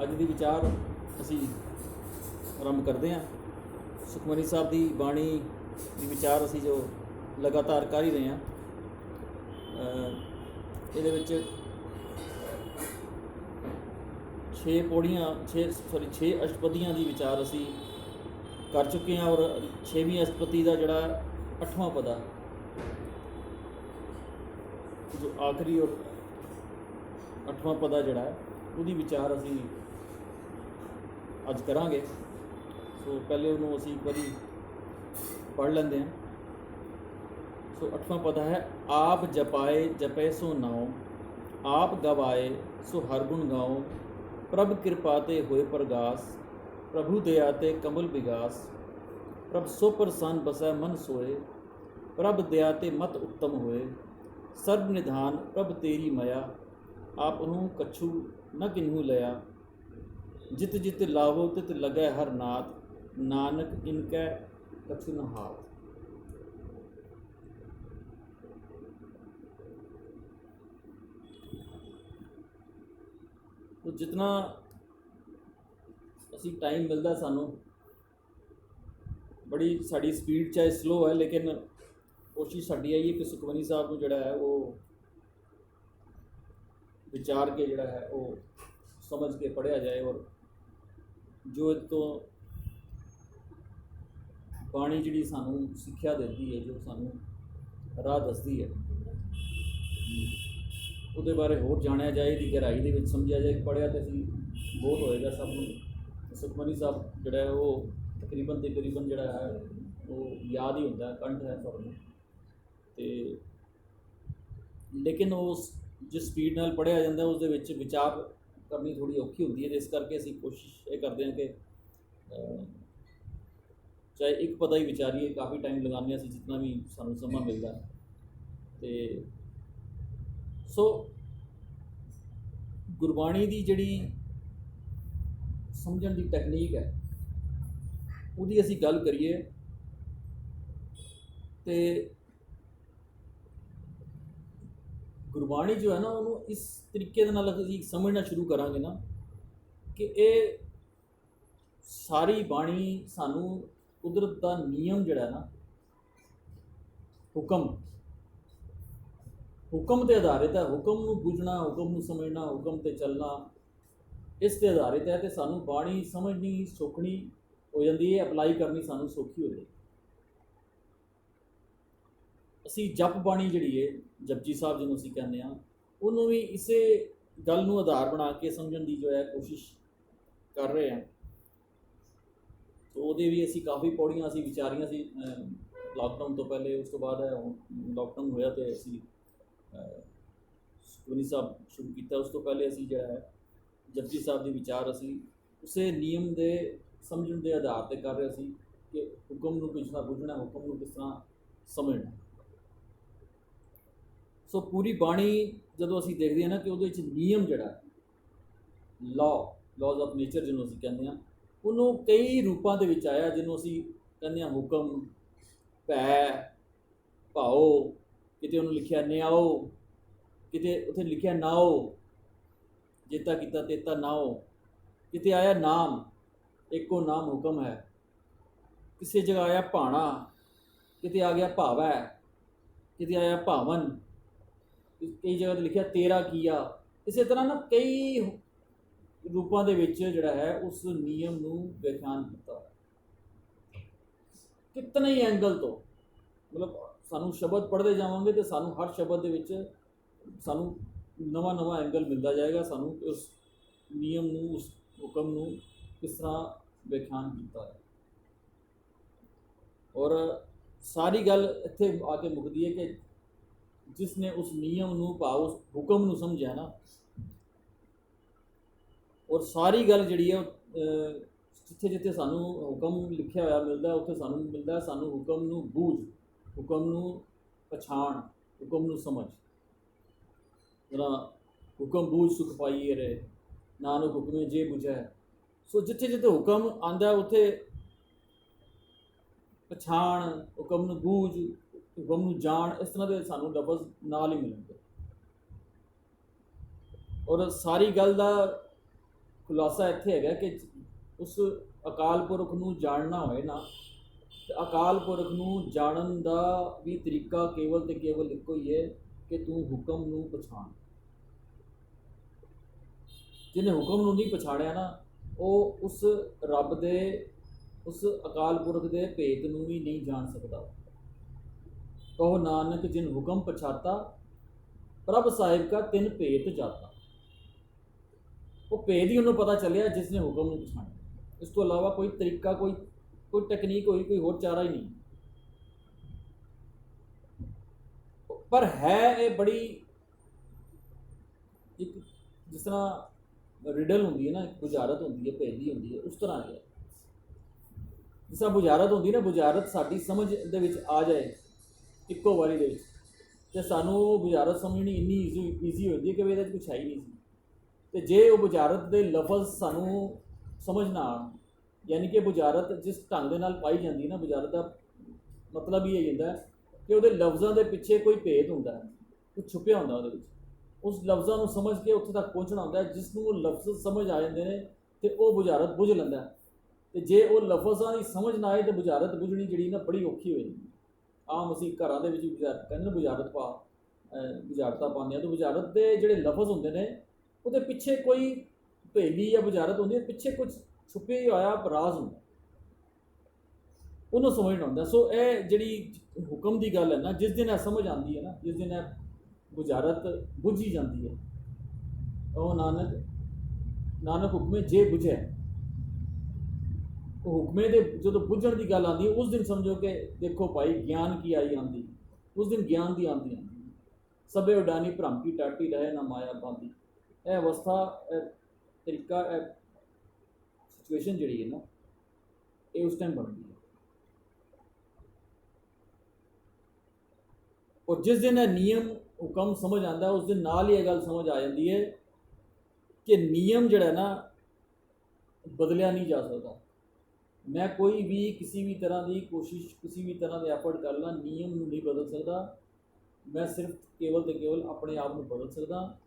ਅੱਜ ਦੀ ਵਿਚਾਰ ਅਸੀਂ ਆਰੰਭ ਕਰਦੇ ਹਾਂ। ਸੁਖਮਨੀ ਸਾਹਿਬ ਦੀ ਬਾਣੀ ਦੀ ਵਿਚਾਰ ਅਸੀਂ ਜੋ ਲਗਾਤਾਰ ਕਰ ਹੀ ਰਹੇ ਹਾਂ। ਇਹਦੇ ਵਿੱਚ 6 ਪੌੜੀਆਂ 6 ਅਸ਼ਟਪਦੀਆਂ ਦੀ ਵਿਚਾਰ ਅਸੀਂ ਕਰ ਚੁੱਕੇ ਹਾਂ, ਔਰ 6ਵੀਂ ਅਸ਼ਟਪਦੀ ਦਾ ਜਿਹੜਾ 8ਵਾਂ ਪਦਾ ਜੋ ਆਖਰੀ ਔਰ 8ਵਾਂ ਪਦਾ ਜਿਹੜਾ ਹੈ ਉਹਦੀ ਵਿਚਾਰ ਅਸੀਂ ਅੱਜ ਕਰਾਂਗੇ। ਸੋ ਪਹਿਲੇ ਉਹਨੂੰ ਅਸੀਂ ਇੱਕ ਵਾਰੀ ਪੜ੍ਹ ਲੈਂਦੇ ਹਾਂ। ਸੋ 8ਵਾਂ ਪਦਾ ਹੈ, ਆਪ ਜਪਾਏ ਜਪੈ ਸੋ ਨਾਉ, ਆਪ ਗਵਾਏ ਸੋ ਹਰ ਗੁਣ ਗਾਓ, ਪ੍ਰਭ ਕਿਰਪਾ ਤੇ ਹੋਏ ਪ੍ਰਗਾਸ, ਪ੍ਰਭੂ ਦਇਆ ਤੇ ਕਮਲ ਵਿਗਾਸ, ਪ੍ਰਭ ਸੋ ਪ੍ਰਸੰਨ ਬਸੈ ਮਨ ਸੋਏ, ਪ੍ਰਭ ਦਇਆ ਤੇ ਮਤ ਉੱਤਮ ਹੋਏ, ਸਰਬ ਨਿਧਾਨ ਪ੍ਰਭ ਤੇਰੀ ਮਇਆ, ਆਪਨੂੰ ਕਛੂ ਨ ਕਿਨਹੂ ਲਿਆ, ਜਿਤ ਜਿਤ ਲਾਵੋ ਤਿਤ ਲਗੈ ਹਰ ਨਾਥ, ਨਾਨਕ ਇਨਕੈ कछु न हाथ। तो जितना असी टाइम मिलता सानू, बड़ी साड़ी स्पीड चाहे स्लो है, लेकिन कोशिश साड़ी आई है कि सुखमनी साहब को जोड़ा है वो विचार के जोड़ा है वो समझ के पढ़िया जाए, और जो तो ਬਾਣੀ ਜਿਹੜੀ ਸਾਨੂੰ ਸਿੱਖਿਆ ਦਿੰਦੀ ਹੈ, ਜੋ ਸਾਨੂੰ ਰਾਹ ਦੱਸਦੀ ਹੈ, ਉਹਦੇ ਬਾਰੇ ਹੋਰ ਜਾਣਿਆ ਜਾਏ, ਦੀ ਗਹਿਰਾਈ ਦੇ ਵਿੱਚ ਸਮਝਿਆ ਜਾਏ। ਪੜ੍ਹਿਆ ਤਾਂ ਅਸੀਂ ਬਹੁਤ ਹੋਏਗਾ ਸਭ ਨੂੰ। ਸੁਖਮਨੀ ਸਾਹਿਬ ਜਿਹੜਾ ਹੈ ਉਹ ਤਕਰੀਬਨ ਜਿਹੜਾ ਹੈ ਉਹ ਯਾਦ ਹੀ ਹੁੰਦਾ, ਕੰਠ ਹੈ ਸਭ ਨੂੰ, ਅਤੇ ਲੇਕਿਨ ਉਸ ਜਿਸ ਸਪੀਡ ਨਾਲ ਪੜ੍ਹਿਆ ਜਾਂਦਾ ਉਸ ਦੇ ਵਿੱਚ ਵਿਚਾਰ ਕਰਨੀ ਥੋੜ੍ਹੀ ਔਖੀ ਹੁੰਦੀ ਹੈ। ਅਤੇ ਇਸ ਕਰਕੇ ਅਸੀਂ ਕੋਸ਼ਿਸ਼ ਇਹ ਕਰਦੇ ਹਾਂ ਕਿ ਚਾਹੇ ਇੱਕ ਪਤਾ ਹੀ ਵਿਚਾਰੀਏ, ਕਾਫੀ ਟਾਈਮ ਲਗਾਉਂਦੇ ਅਸੀਂ ਜਿਤਨਾ ਵੀ ਸਾਨੂੰ ਸਮਾਂ ਮਿਲਦਾ। ਅਤੇ ਸੋ ਗੁਰਬਾਣੀ ਦੀ ਜਿਹੜੀ ਸਮਝਣ ਦੀ ਟੈਕਨੀਕ ਹੈ ਉਹਦੀ ਅਸੀਂ ਗੱਲ ਕਰੀਏ ਤੇ ਗੁਰਬਾਣੀ ਜੋ ਹੈ ਨਾ ਉਹਨੂੰ ਇਸ ਤਰੀਕੇ ਦੇ ਨਾਲ ਅਸੀਂ ਸਮਝਣਾ ਸ਼ੁਰੂ ਕਰਾਂਗੇ ਨਾ ਕਿ ਇਹ ਸਾਰੀ ਬਾਣੀ ਸਾਨੂੰ ਕੁਦਰਤ ਦਾ ਨਿਯਮ ਜਿਹੜਾ ਨਾ, ਹੁਕਮ ਤੇ ਆਧਾਰਿਤ ਹੈ। ਹੁਕਮ ਨੂੰ ਬੁੱਝਣਾ, ਹੁਕਮ ਨੂੰ ਸਮਝਣਾ, ਹੁਕਮ ਤੇ ਚੱਲਣਾ ਇਸ ਤੇ ਆਧਾਰਿਤ ਹੈ। ਤੇ ਸਾਨੂੰ ਬਾਣੀ ਸਮਝਣੀ ਸੌਖਣੀ ਹੋ ਜਾਂਦੀ ਹੈ, ਅਪਲਾਈ ਕਰਨੀ ਸਾਨੂੰ ਸੌਖੀ ਹੋ ਜਾਂਦੀ। ਅਸੀਂ ਜਪ ਬਾਣੀ ਜਿਹੜੀ ਹੈ, ਜਪਜੀ ਸਾਹਿਬ ਜਿਹਨੂੰ ਅਸੀਂ ਕਹਿੰਦੇ ਹਾਂ, ਉਹਨੂੰ ਵੀ ਇਸੇ ਗੱਲ ਨੂੰ ਆਧਾਰ ਬਣਾ ਕੇ ਸਮਝਣ ਦੀ ਜੋ ਹੈ ਕੋਸ਼ਿਸ਼ ਕਰ ਰਹੇ ਹਾਂ। तो ਉਹਦੇ ਵੀ ਅਸੀਂ ਕਾਫੀ ਪੌੜੀਆਂ ਅਸੀਂ ਵਿਚਾਰੀਆਂ ਸੀ ਲਾਕਡਾਊਨ ਤੋਂ ਪਹਿਲੇ। ਉਸ ਤੋਂ ਬਾਅਦ ਲਾਕਡਾਊਨ ਹੋਇਆ ਅਤੇ ਅਸੀਂ ਸੁਖਮਨੀ ਸਾਹਿਬ ਸ਼ੁਰੂ ਕੀਤਾ। ਉਸ ਤੋਂ ਪਹਿਲੇ ਅਸੀਂ ਜਿਹੜਾ ਹੈ ਜਪਜੀ ਸਾਹਿਬ ਦੀ ਵਿਚਾਰ ਅਸੀਂ ਉਸੇ ਨਿਯਮ ਦੇ ਸਮਝਣ ਦੇ ਆਧਾਰ 'ਤੇ ਕਰ ਰਹੇ ਸੀ ਕਿ ਹੁਕਮ ਨੂੰ ਕਿਸ ਤਰ੍ਹਾਂ ਬੁੱਝਣਾ, ਹੁਕਮ ਨੂੰ ਕਿਸ ਤਰ੍ਹਾਂ ਸਮਝਣਾ। ਸੋ ਪੂਰੀ ਬਾਣੀ ਜਦੋਂ ਅਸੀਂ ਦੇਖਦੇ ਹਾਂ ਨਾ ਕਿ ਉਹਦੇ ਵਿੱਚ ਨਿਯਮ ਜਿਹੜਾ ਲਾਜ਼ ਆਫ ਨੇਚਰ ਜਿਹਨੂੰ ਅਸੀਂ ਕਹਿੰਦੇ ਹਾਂ, ਉਹਨੂੰ ਕਈ ਰੂਪਾਂ ਦੇ ਵਿੱਚ ਆਇਆ, ਜਿਹਨੂੰ ਅਸੀਂ ਕਹਿੰਦੇ ਹਾਂ ਹੁਕਮ, ਭੈ, ਭਾਓ, ਕਿਤੇ ਉਹਨੂੰ ਲਿਖਿਆ ਨਿਆਓ, ਕਿਤੇ ਉੱਥੇ ਲਿਖਿਆ ਨਾਓ, ਜੇਤਾ ਕੀਤਾ ਤੇਤਾ ਨਾਓ, ਕਿਤੇ ਆਇਆ ਨਾਮ, ਇੱਕੋ ਨਾਮ ਹੁਕਮ ਹੈ, ਕਿਸੇ ਜਗ੍ਹਾ ਆਇਆ ਭਾਣਾ, ਕਿਤੇ ਆ ਗਿਆ ਭਾਵੈ, ਕਿਤੇ ਆਇਆ ਭਾਵਨ, ਕਈ ਜਗ੍ਹਾ 'ਤੇ ਲਿਖਿਆ ਤੇਰਾ ਕੀਆ। ਇਸੇ ਤਰ੍ਹਾਂ ਨਾ ਕਈ ਰੂਪਾਂ ਦੇ ਵਿੱਚ ਜਿਹੜਾ ਹੈ ਉਸ ਨਿਯਮ ਨੂੰ ਵਿਆਖਿਆਨ ਕੀਤਾ ਹੈ। ਕਿਤਨੇ ਹੀ ਐਂਗਲ ਤੋਂ, ਮਤਲਬ ਸਾਨੂੰ ਸ਼ਬਦ ਪੜ੍ਹਦੇ ਜਾਵਾਂਗੇ ਅਤੇ ਸਾਨੂੰ ਹਰ ਸ਼ਬਦ ਦੇ ਵਿੱਚ ਸਾਨੂੰ ਨਵਾਂ ਐਂਗਲ ਮਿਲਦਾ ਜਾਏਗਾ, ਸਾਨੂੰ ਉਸ ਨਿਯਮ ਨੂੰ, ਉਸ ਹੁਕਮ ਨੂੰ ਕਿਸ ਤਰ੍ਹਾਂ ਵਿਆਖਿਆਨ ਕੀਤਾ ਹੈ। ਔਰ ਸਾਰੀ ਗੱਲ ਇੱਥੇ ਆ ਕੇ ਮੁੱਕਦੀ ਹੈ ਕਿ ਜਿਸ ਨੇ ਉਸ ਨਿਯਮ ਨੂੰ ਭਾਵ ਉਸ ਹੁਕਮ ਨੂੰ ਸਮਝਿਆ ਨਾ, ਔਰ ਸਾਰੀ ਗੱਲ ਜਿਹੜੀ ਹੈ ਜਿੱਥੇ ਜਿੱਥੇ ਸਾਨੂੰ ਹੁਕਮ ਲਿਖਿਆ ਹੋਇਆ ਮਿਲਦਾ, ਉੱਥੇ ਸਾਨੂੰ ਮਿਲਦਾ ਸਾਨੂੰ ਹੁਕਮ ਨੂੰ ਬੂਝ, ਹੁਕਮ ਨੂੰ ਪਛਾਣ, ਹੁਕਮ ਨੂੰ ਸਮਝ। ਜਰਾ ਹੁਕਮ ਬੂਝ ਸੁਖ ਪਾਈਏ ਰੇ, ਨਾਨਕ ਹੁਕਮੇ ਜੇ ਬੁਝੈ। ਸੋ ਜਿੱਥੇ ਜਿੱਥੇ ਹੁਕਮ ਆਉਂਦਾ ਉੱਥੇ ਪਛਾਣ, ਹੁਕਮ ਨੂੰ ਬੂਝ, ਹੁਕਮ ਨੂੰ ਜਾਣ, ਇਸ ਤਰ੍ਹਾਂ ਦੇ ਸਾਨੂੰ ਲਫ਼ਜ਼ ਨਾਲ ਹੀ ਮਿਲਣਗੇ। ਔਰ ਸਾਰੀ ਗੱਲ ਦਾ ਖੁਲਾਸਾ ਇੱਥੇ ਹੈਗਾ ਕਿ ਉਸ ਅਕਾਲ ਪੁਰਖ ਨੂੰ ਜਾਣਨਾ ਹੋਏ ਨਾ, ਤੇ ਅਕਾਲ ਪੁਰਖ ਨੂੰ ਜਾਣਨ ਦਾ ਵੀ ਤਰੀਕਾ ਕੇਵਲ ਤੇ ਕੇਵਲ ਇੱਕੋ ਹੀ ਹੈ ਕਿ ਤੂੰ ਹੁਕਮ ਨੂੰ ਪਛਾਣ। ਜਿਹਨੇ ਹੁਕਮ ਨੂੰ ਨਹੀਂ ਪਛਾਣਿਆ ਨਾ, ਉਹ ਉਸ ਰੱਬ ਦੇ, ਉਸ ਅਕਾਲ ਪੁਰਖ ਦੇ ਭੇਤ ਨੂੰ ਵੀ ਨਹੀਂ ਜਾਣ ਸਕਦਾ। ਕਹੋ ਨਾਨਕ ਜਿਨ ਹੁਕਮ ਪਛਾਤਾ, ਪ੍ਰਭ ਸਾਹਿਬ ਕਾ ਤਿਨ ਭੇਤ ਜਾਤਾ। ਉਹ ਭੇਦ ਹੀ ਉਹਨੂੰ ਪਤਾ ਚੱਲਿਆ ਜਿਸ ਨੇ ਹੁਕਮ ਨੂੰ ਪਛਾਣਿਆ। ਇਸ ਤੋਂ ਇਲਾਵਾ ਕੋਈ ਤਰੀਕਾ, ਕੋਈ ਟੈਕਨੀਕ ਹੋਈ, ਕੋਈ ਹੋਰ ਚਾਰਾ ਹੀ ਨਹੀਂ। ਪਰ ਹੈ ਇਹ ਬੜੀ ਇੱਕ, ਜਿਸ ਤਰ੍ਹਾਂ ਰਿਡਲ ਹੁੰਦੀ ਹੈ ਨਾ, ਬੁਝਾਰਤ ਹੁੰਦੀ ਹੈ, ਭੇਦੀ ਹੁੰਦੀ ਹੈ, ਉਸ ਤਰ੍ਹਾਂ ਹੈ। ਜਿਸ ਤਰ੍ਹਾਂ ਬੁਝਾਰਤ ਹੁੰਦੀ ਨਾ, ਬੁਝਾਰਤ ਸਾਡੀ ਸਮਝ ਦੇ ਵਿੱਚ ਆ ਜਾਏ ਇੱਕੋ ਵਾਰੀ ਦੇ ਵਿੱਚ, ਤੇ ਸਾਨੂੰ ਬੁਝਾਰਤ ਸਮਝਣੀ ਇੰਨੀ ਈਜ਼ੀ ਹੋ ਜਾਂਦੀ ਹੈ ਕਿ ਇਹਦੇ 'ਚ ਕੁਛ ਹੈ ਹੀ ਨਹੀਂ ਸੀ। ਤੇ ਜੇ ਉਹ ਬੁਝਾਰਤ ਦੇ ਲਫ਼ਜ਼ ਸਾਨੂੰ ਸਮਝ ਨਾ ਆਉਣ, ਯਾਨੀ ਕਿ ਬੁਝਾਰਤ ਜਿਸ ਢੰਗ ਦੇ ਨਾਲ ਪਾਈ ਜਾਂਦੀ ਨਾ, ਬੁਝਾਰਤ ਦਾ ਮਤਲਬ ਇਹ ਹੁੰਦਾ ਕਿ ਉਹਦੇ ਲਫ਼ਜ਼ਾਂ ਦੇ ਪਿੱਛੇ ਕੋਈ ਭੇਦ ਹੁੰਦਾ ਹੈ, ਕੁਛ ਛੁਪਿਆ ਹੁੰਦਾ ਉਹਦੇ ਵਿੱਚ। ਉਸ ਲਫ਼ਜ਼ਾਂ ਨੂੰ ਸਮਝ ਕੇ ਉੱਥੇ ਤੱਕ ਪਹੁੰਚਣਾ ਹੁੰਦਾ ਹੈ। ਜਿਸ ਨੂੰ ਉਹ ਲਫ਼ਜ਼ ਸਮਝ ਆ ਜਾਂਦੇ ਨੇ ਤੇ ਉਹ ਬੁਝਾਰਤ ਬੁੱਝ ਲੈਂਦਾ। ਤੇ ਜੇ ਉਹ ਲਫ਼ਜ਼ਾਂ ਦੀ ਸਮਝ ਨਾ ਆਏ ਤਾਂ ਬੁਝਾਰਤ ਬੁੱਝਣੀ ਜਿਹੜੀ ਨਾ ਬੜੀ ਔਖੀ ਹੋ ਜਾਂਦੀ। ਆਮ ਅਸੀਂ ਘਰਾਂ ਦੇ ਵਿੱਚ ਕਹਿੰਦੇ ਨਾ ਬੁਝਾਰਤ ਪਾ, ਬੁਝਾਰਤਾਂ ਪਾਉਂਦੇ ਹਾਂ, ਤਾਂ ਬੁਝਾਰਤ ਦੇ ਜਿਹੜੇ ਲਫ਼ਜ਼ ਹੁੰਦੇ ਨੇ ਉਹਦੇ ਪਿੱਛੇ ਕੋਈ ਭੇਲੀ ਜਾਂ ਬੁਝਾਰਤ ਹੁੰਦੀ ਹੈ, ਪਿੱਛੇ ਕੁਝ ਛੁਪਿਆ ਹੀ ਹੋਇਆ ਰਾਜ਼ ਹੁੰਦਾ, ਉਹਨੂੰ ਸਮਝਣਾ ਹੁੰਦਾ। ਸੋ ਇਹ ਜਿਹੜੀ ਹੁਕਮ ਦੀ ਗੱਲ ਹੈ ਨਾ, ਜਿਸ ਦਿਨ ਇਹ ਸਮਝ ਆਉਂਦੀ ਹੈ ਨਾ, ਜਿਸ ਦਿਨ ਇਹ ਬੁਝਾਰਤ ਬੁੱਝੀ ਜਾਂਦੀ ਹੈ, ਉਹ ਨਾਨਕ ਹੁਕਮੇ ਜੇ ਬੁਝੇ, ਉਹ ਹੁਕਮੇ ਦੇ ਜਦੋਂ ਬੁੱਝਣ ਦੀ ਗੱਲ ਆਉਂਦੀ ਹੈ, ਉਸ ਦਿਨ ਸਮਝੋ ਕਿ ਦੇਖੋ ਭਾਈ ਗਿਆਨ ਕੀ ਆਈ ਆਉਂਦੀ, ਉਸ ਦਿਨ ਗਿਆਨ ਦੀ ਆਉਂਦੀ ਸਭੇ ਉਡਾਨੀ ਭ੍ਰਮ ਕੀ ਟਾਟੀ ਰਹੇ ਨਾ ਮਾਇਆ ਪਾਉਂਦੀ। ਇਹ ਅਵਸਥਾ, ਇਹ ਤਰੀਕਾ, ਇਹ ਸਿਚੁਏਸ਼ਨ ਜਿਹੜੀ ਹੈ ਨਾ, ਇਹ ਉਸ ਟਾਈਮ ਬਣਦੀ ਹੈ। ਔਰ ਜਿਸ ਦਿਨ ਇਹ ਨਿਯਮ ਹੁਕਮ ਸਮਝ ਆਉਂਦਾ, ਉਸ ਦਿਨ ਨਾਲ ਹੀ ਇਹ ਗੱਲ ਸਮਝ ਆ ਜਾਂਦੀ ਹੈ ਕਿ ਨਿਯਮ ਜਿਹੜਾ ਨਾ ਬਦਲਿਆ ਨਹੀਂ ਜਾ ਸਕਦਾ। ਮੈਂ ਕੋਈ ਵੀ ਕਿਸੇ ਵੀ ਤਰ੍ਹਾਂ ਦੀ ਕੋਸ਼ਿਸ਼, ਕਿਸੇ ਵੀ ਤਰ੍ਹਾਂ ਦੇ ਐਫਰਟ ਕਰ ਲਾਂ, ਨਿਯਮ ਨੂੰ ਨਹੀਂ ਬਦਲ ਸਕਦਾ। ਮੈਂ ਸਿਰਫ ਕੇਵਲ ਤੇ ਕੇਵਲ ਆਪਣੇ ਆਪ ਨੂੰ ਬਦਲ ਸਕਦਾ,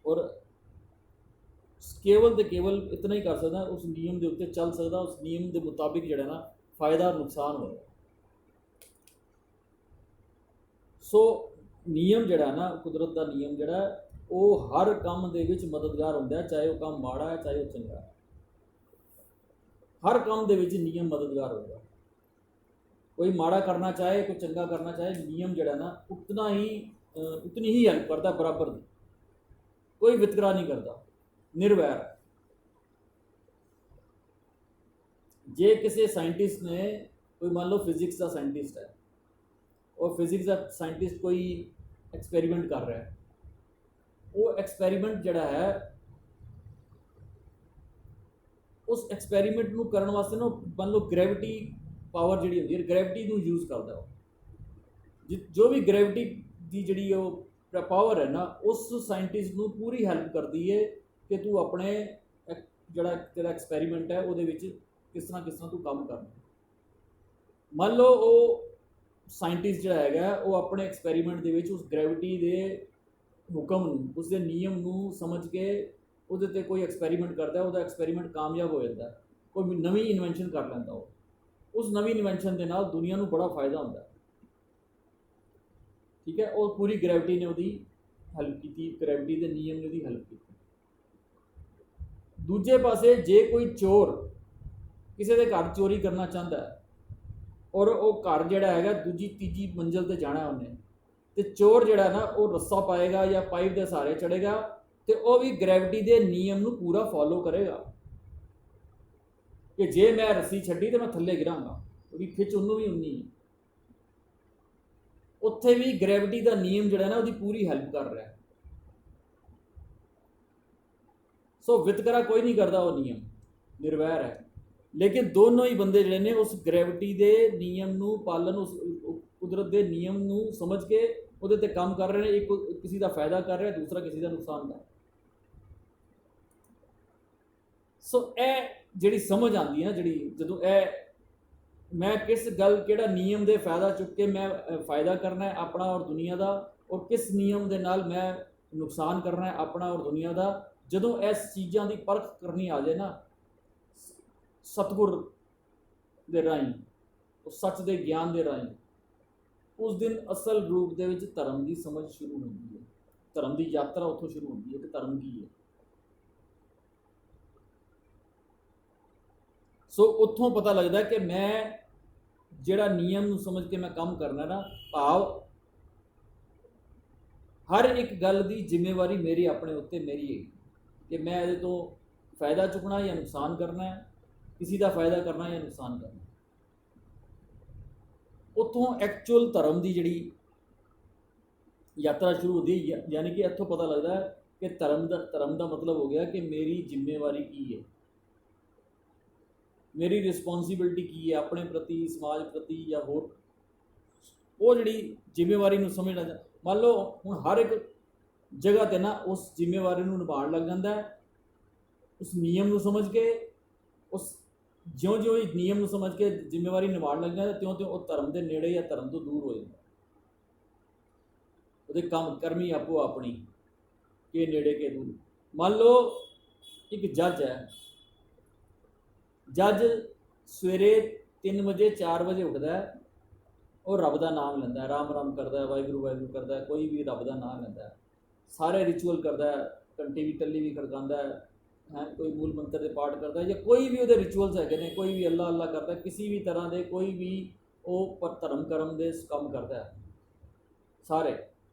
ਔਰ ਕੇਵਲ ਤੇ ਕੇਵਲ ਇਤਨਾ ਹੀ ਕਰ ਸਕਦਾ, ਉਸ ਨਿਯਮ ਦੇ ਉੱਤੇ ਚੱਲ ਸਕਦਾ, ਉਸ ਨਿਯਮ ਦੇ ਮੁਤਾਬਿਕ ਜਿਹੜਾ ਨਾ ਫਾਇਦਾ ਨੁਕਸਾਨ ਹੋਇਆ। ਸੋ ਨਿਯਮ ਜਿਹੜਾ ਨਾ, ਕੁਦਰਤ ਦਾ ਨਿਯਮ ਜਿਹੜਾ, ਉਹ ਹਰ ਕੰਮ ਦੇ ਵਿੱਚ ਮਦਦਗਾਰ ਹੁੰਦਾ, ਚਾਹੇ ਉਹ ਕੰਮ ਮਾੜਾ ਹੈ ਚਾਹੇ ਉਹ ਚੰਗਾ ਹੈ। ਹਰ ਕੰਮ ਦੇ ਵਿੱਚ ਨਿਯਮ ਮਦਦਗਾਰ ਹੋਏਗਾ। ਕੋਈ ਮਾੜਾ ਕਰਨਾ ਚਾਹੇ, ਕੋਈ ਚੰਗਾ ਕਰਨਾ ਚਾਹੇ, ਨਿਯਮ ਜਿਹੜਾ ਨਾ ਉਤਨੀ ਹੀ ਹੈਲਪ ਕਰਦਾ, ਬਰਾਬਰ ਦੀ। ਕੋਈ ਵਿਤਕਰਾ ਨਹੀਂ ਕਰਦਾ, ਨਿਰਵੈਰ। ਜੇ ਕਿਸੇ ਸਾਇੰਟਿਸਟ ਨੇ, ਕੋਈ ਮੰਨ ਲਓ ਫਿਜ਼ਿਕਸ ਦਾ ਸਾਇੰਟਿਸਟ ਹੈ, और फिजिक्स का साइंटिस्ट कोई एक्सपेरीमेंट कर रहा है, वो एक्सपेरीमेंट जड़ा है, उस एक्सपेरीमेंट को करने वास्ते ना मान लो ग्रेविटी पावर जी होती है, ग्रेविटी को यूज़ करता है। जो भी ग्रेविटी की जी पावर है ना, उस साइंटिस्ट को पूरी हैल्प करती है कि तू अपने जड़ा तेरा एक्सपेरीमेंट है वो किस तरह तू काम करना। मान लो वो साइंटिस्ट जो है वो अपने एक्सपेरीमेंट के उस ग्रेविटी के हुक्म, उसके नियम को समझ के वो कोई एक्सपेरीमेंट करता है, वो एक्सपेरीमेंट कामयाब हो जाता है, कोई नवी इन्वेंशन कर लेंदा, उस नवी इन्वेंशन के नाल दुनिया को बड़ा फायदा होता है। ठीक है, और पूरी ग्रेविटी ने उसकी हैल्प की, ग्रेविटी के नियम ने उसकी हैल्प की। दूजे पासे जे कोई चोर किसी के घर चोरी करना चाहता है, और वो घर जड़ा है दूजी तीजी मंजिल पर जाना उन्हें, तो चोर जड़ा ना वो रस्सा पाएगा या पाइप के सहारे चढ़ेगा, तो वह भी ग्रेविटी के नियम को पूरा फॉलो करेगा कि जे मैं रस्सी छड्डी तो मैं थले गिरांगा, वो खिच उन्होंने भी उन्नी है। उत्थे भी ग्रेविटी का नियम जड़ा ना उसकी पूरी हैल्प कर रहा है। सो वितकरा कोई नहीं करता, वो नियम निर्वैर है। लेकिन दोनों ही बंदे जड़े ने उस ग्रेविटी के नियम को पालन, उस कुदरत के नियम को समझ के उहदे ते काम कर रहे हैं। एक किसी का फायदा कर रहा है, दूसरा किसी का नुकसान कर। सो ए जिहड़ी समझ आती है ना, जिहड़ी जदों मैं किस गल किहड़ा नियम के फायदा चुक के मैं फायदा करना है अपना और दुनिया का, और किस नियम के नाल मैं नुकसान करना है अपना और दुनिया का, ਜਦੋਂ ਇਸ ਚੀਜ਼ਾਂ ਦੀ ਪਰਖ ਕਰਨੀ ਆ ਜਾਏ ਨਾ ਸਤਿਗੁਰ ਦੇ ਰਾਹੀਂ, ਉਹ ਸੱਚ ਦੇ ਗਿਆਨ ਦੇ ਰਾਹੀਂ, ਉਸ ਦਿਨ ਅਸਲ ਰੂਪ ਦੇ ਵਿੱਚ ਧਰਮ ਦੀ ਸਮਝ ਸ਼ੁਰੂ ਹੁੰਦੀ ਹੈ। ਧਰਮ ਦੀ ਯਾਤਰਾ ਉੱਥੋਂ ਸ਼ੁਰੂ ਹੁੰਦੀ ਹੈ ਕਿ ਧਰਮ ਕੀ ਹੈ। ਸੋ ਉੱਥੋਂ ਪਤਾ ਲੱਗਦਾ ਕਿ ਮੈਂ ਜਿਹੜਾ ਨਿਯਮ ਨੂੰ ਸਮਝ ਕੇ ਮੈਂ ਕੰਮ ਕਰਨਾ ਨਾ, ਭਾਵ ਹਰ ਇੱਕ ਗੱਲ ਦੀ ਜ਼ਿੰਮੇਵਾਰੀ ਮੇਰੀ ਆਪਣੇ ਉੱਤੇ ਮੇਰੀ ਹੈ ਕਿ ਮੈਂ ਇਹਦੇ ਤੋਂ ਫਾਇਦਾ ਚੁੱਕਣਾ ਜਾਂ ਨੁਕਸਾਨ ਕਰਨਾ ਹੈ, ਕਿਸੇ ਦਾ ਫਾਇਦਾ ਕਰਨਾ ਜਾਂ ਨੁਕਸਾਨ ਕਰਨਾ। ਉੱਥੋਂ ਐਕਚੁਅਲ ਧਰਮ ਦੀ ਜਿਹੜੀ ਯਾਤਰਾ ਸ਼ੁਰੂ ਹੁੰਦੀ ਹੈ। ਯਾਨੀ ਕਿ ਇੱਥੋਂ ਪਤਾ ਲੱਗਦਾ ਕਿ ਧਰਮ ਦਾ ਮਤਲਬ ਹੋ ਗਿਆ ਕਿ ਮੇਰੀ ਜ਼ਿੰਮੇਵਾਰੀ ਕੀ ਹੈ, ਮੇਰੀ ਰਿਸਪੌਂਸਿਬਿਲਟੀ ਕੀ ਹੈ ਆਪਣੇ ਪ੍ਰਤੀ, ਸਮਾਜ ਪ੍ਰਤੀ ਜਾਂ ਹੋਰ। ਉਹ ਜਿਹੜੀ ਜ਼ਿੰਮੇਵਾਰੀ ਨੂੰ ਸਮਝਣਾ, ਮੰਨ ਲਓ ਹੁਣ ਹਰ ਇੱਕ ਜਗ੍ਹਾ 'ਤੇ ਨਾ ਉਸ ਜ਼ਿੰਮੇਵਾਰੀ ਨੂੰ ਨਿਭਾਉਣ ਲੱਗ ਜਾਂਦਾ ਹੈ, ਉਸ ਨਿਯਮ ਨੂੰ ਸਮਝ ਕੇ, ਉਸ ਜਿਉਂ-ਜਿਉਂ ਇਹ ਨਿਯਮ ਨੂੰ ਸਮਝ ਕੇ ਜ਼ਿੰਮੇਵਾਰੀ ਨਿਭਾਉਣ ਲੱਗ ਜਾਂਦਾ, ਤਿਉਂ-ਤਿਉਂ ਉਹ ਧਰਮ ਦੇ ਨੇੜੇ ਜਾਂ ਧਰਮ ਤੋਂ ਦੂਰ ਹੋ ਜਾਂਦਾ। ਉਹਦੇ ਕੰਮ ਕਰਮੀ ਆਪੋ ਆਪਣੀ, ਕਿ ਨੇੜੇ ਕੇ ਦੂਰ। ਮੰਨ ਲਓ ਇੱਕ ਜੱਜ ਹੈ, ਜੱਜ ਸਵੇਰੇ 3 ਵਜੇ 4 ਵਜੇ ਉੱਠਦਾ ਹੈ, ਉਹ ਰੱਬ ਦਾ ਨਾਮ ਲੈਂਦਾ, ਰਾਮ ਰਾਮ ਕਰਦਾ, ਵਾਹਿਗੁਰੂ ਵਾਹਿਗੁਰੂ ਕਰਦਾ, ਕੋਈ ਵੀ ਰੱਬ ਦਾ ਨਾਮ ਲੈਂਦਾ, ਸਾਰੇ ਰਿਚੁਅਲ ਕਰਦਾ, ਘੰਟੀ ਵੀ ਟੱਲੀ ਵੀ ਖੜਕਾਉਂਦਾ ਹੈ, ਕੋਈ ਮੂਲ ਮੰਤਰ ਦੇ ਪਾਠ ਕਰਦਾ, ਜਾਂ ਕੋਈ ਵੀ ਉਹਦੇ ਰਿਚੁਅਲਸ ਹੈਗੇ ਨੇ, ਕੋਈ ਵੀ ਅੱਲਾ ਅੱਲਾ ਕਰਦਾ, ਕਿਸੇ ਵੀ ਤਰ੍ਹਾਂ ਦੇ ਕੋਈ ਵੀ ਉਹ ਪਰ ਧਰਮ ਕਰਮ ਦੇ ਕੰਮ ਕਰਦਾ ਹੈ।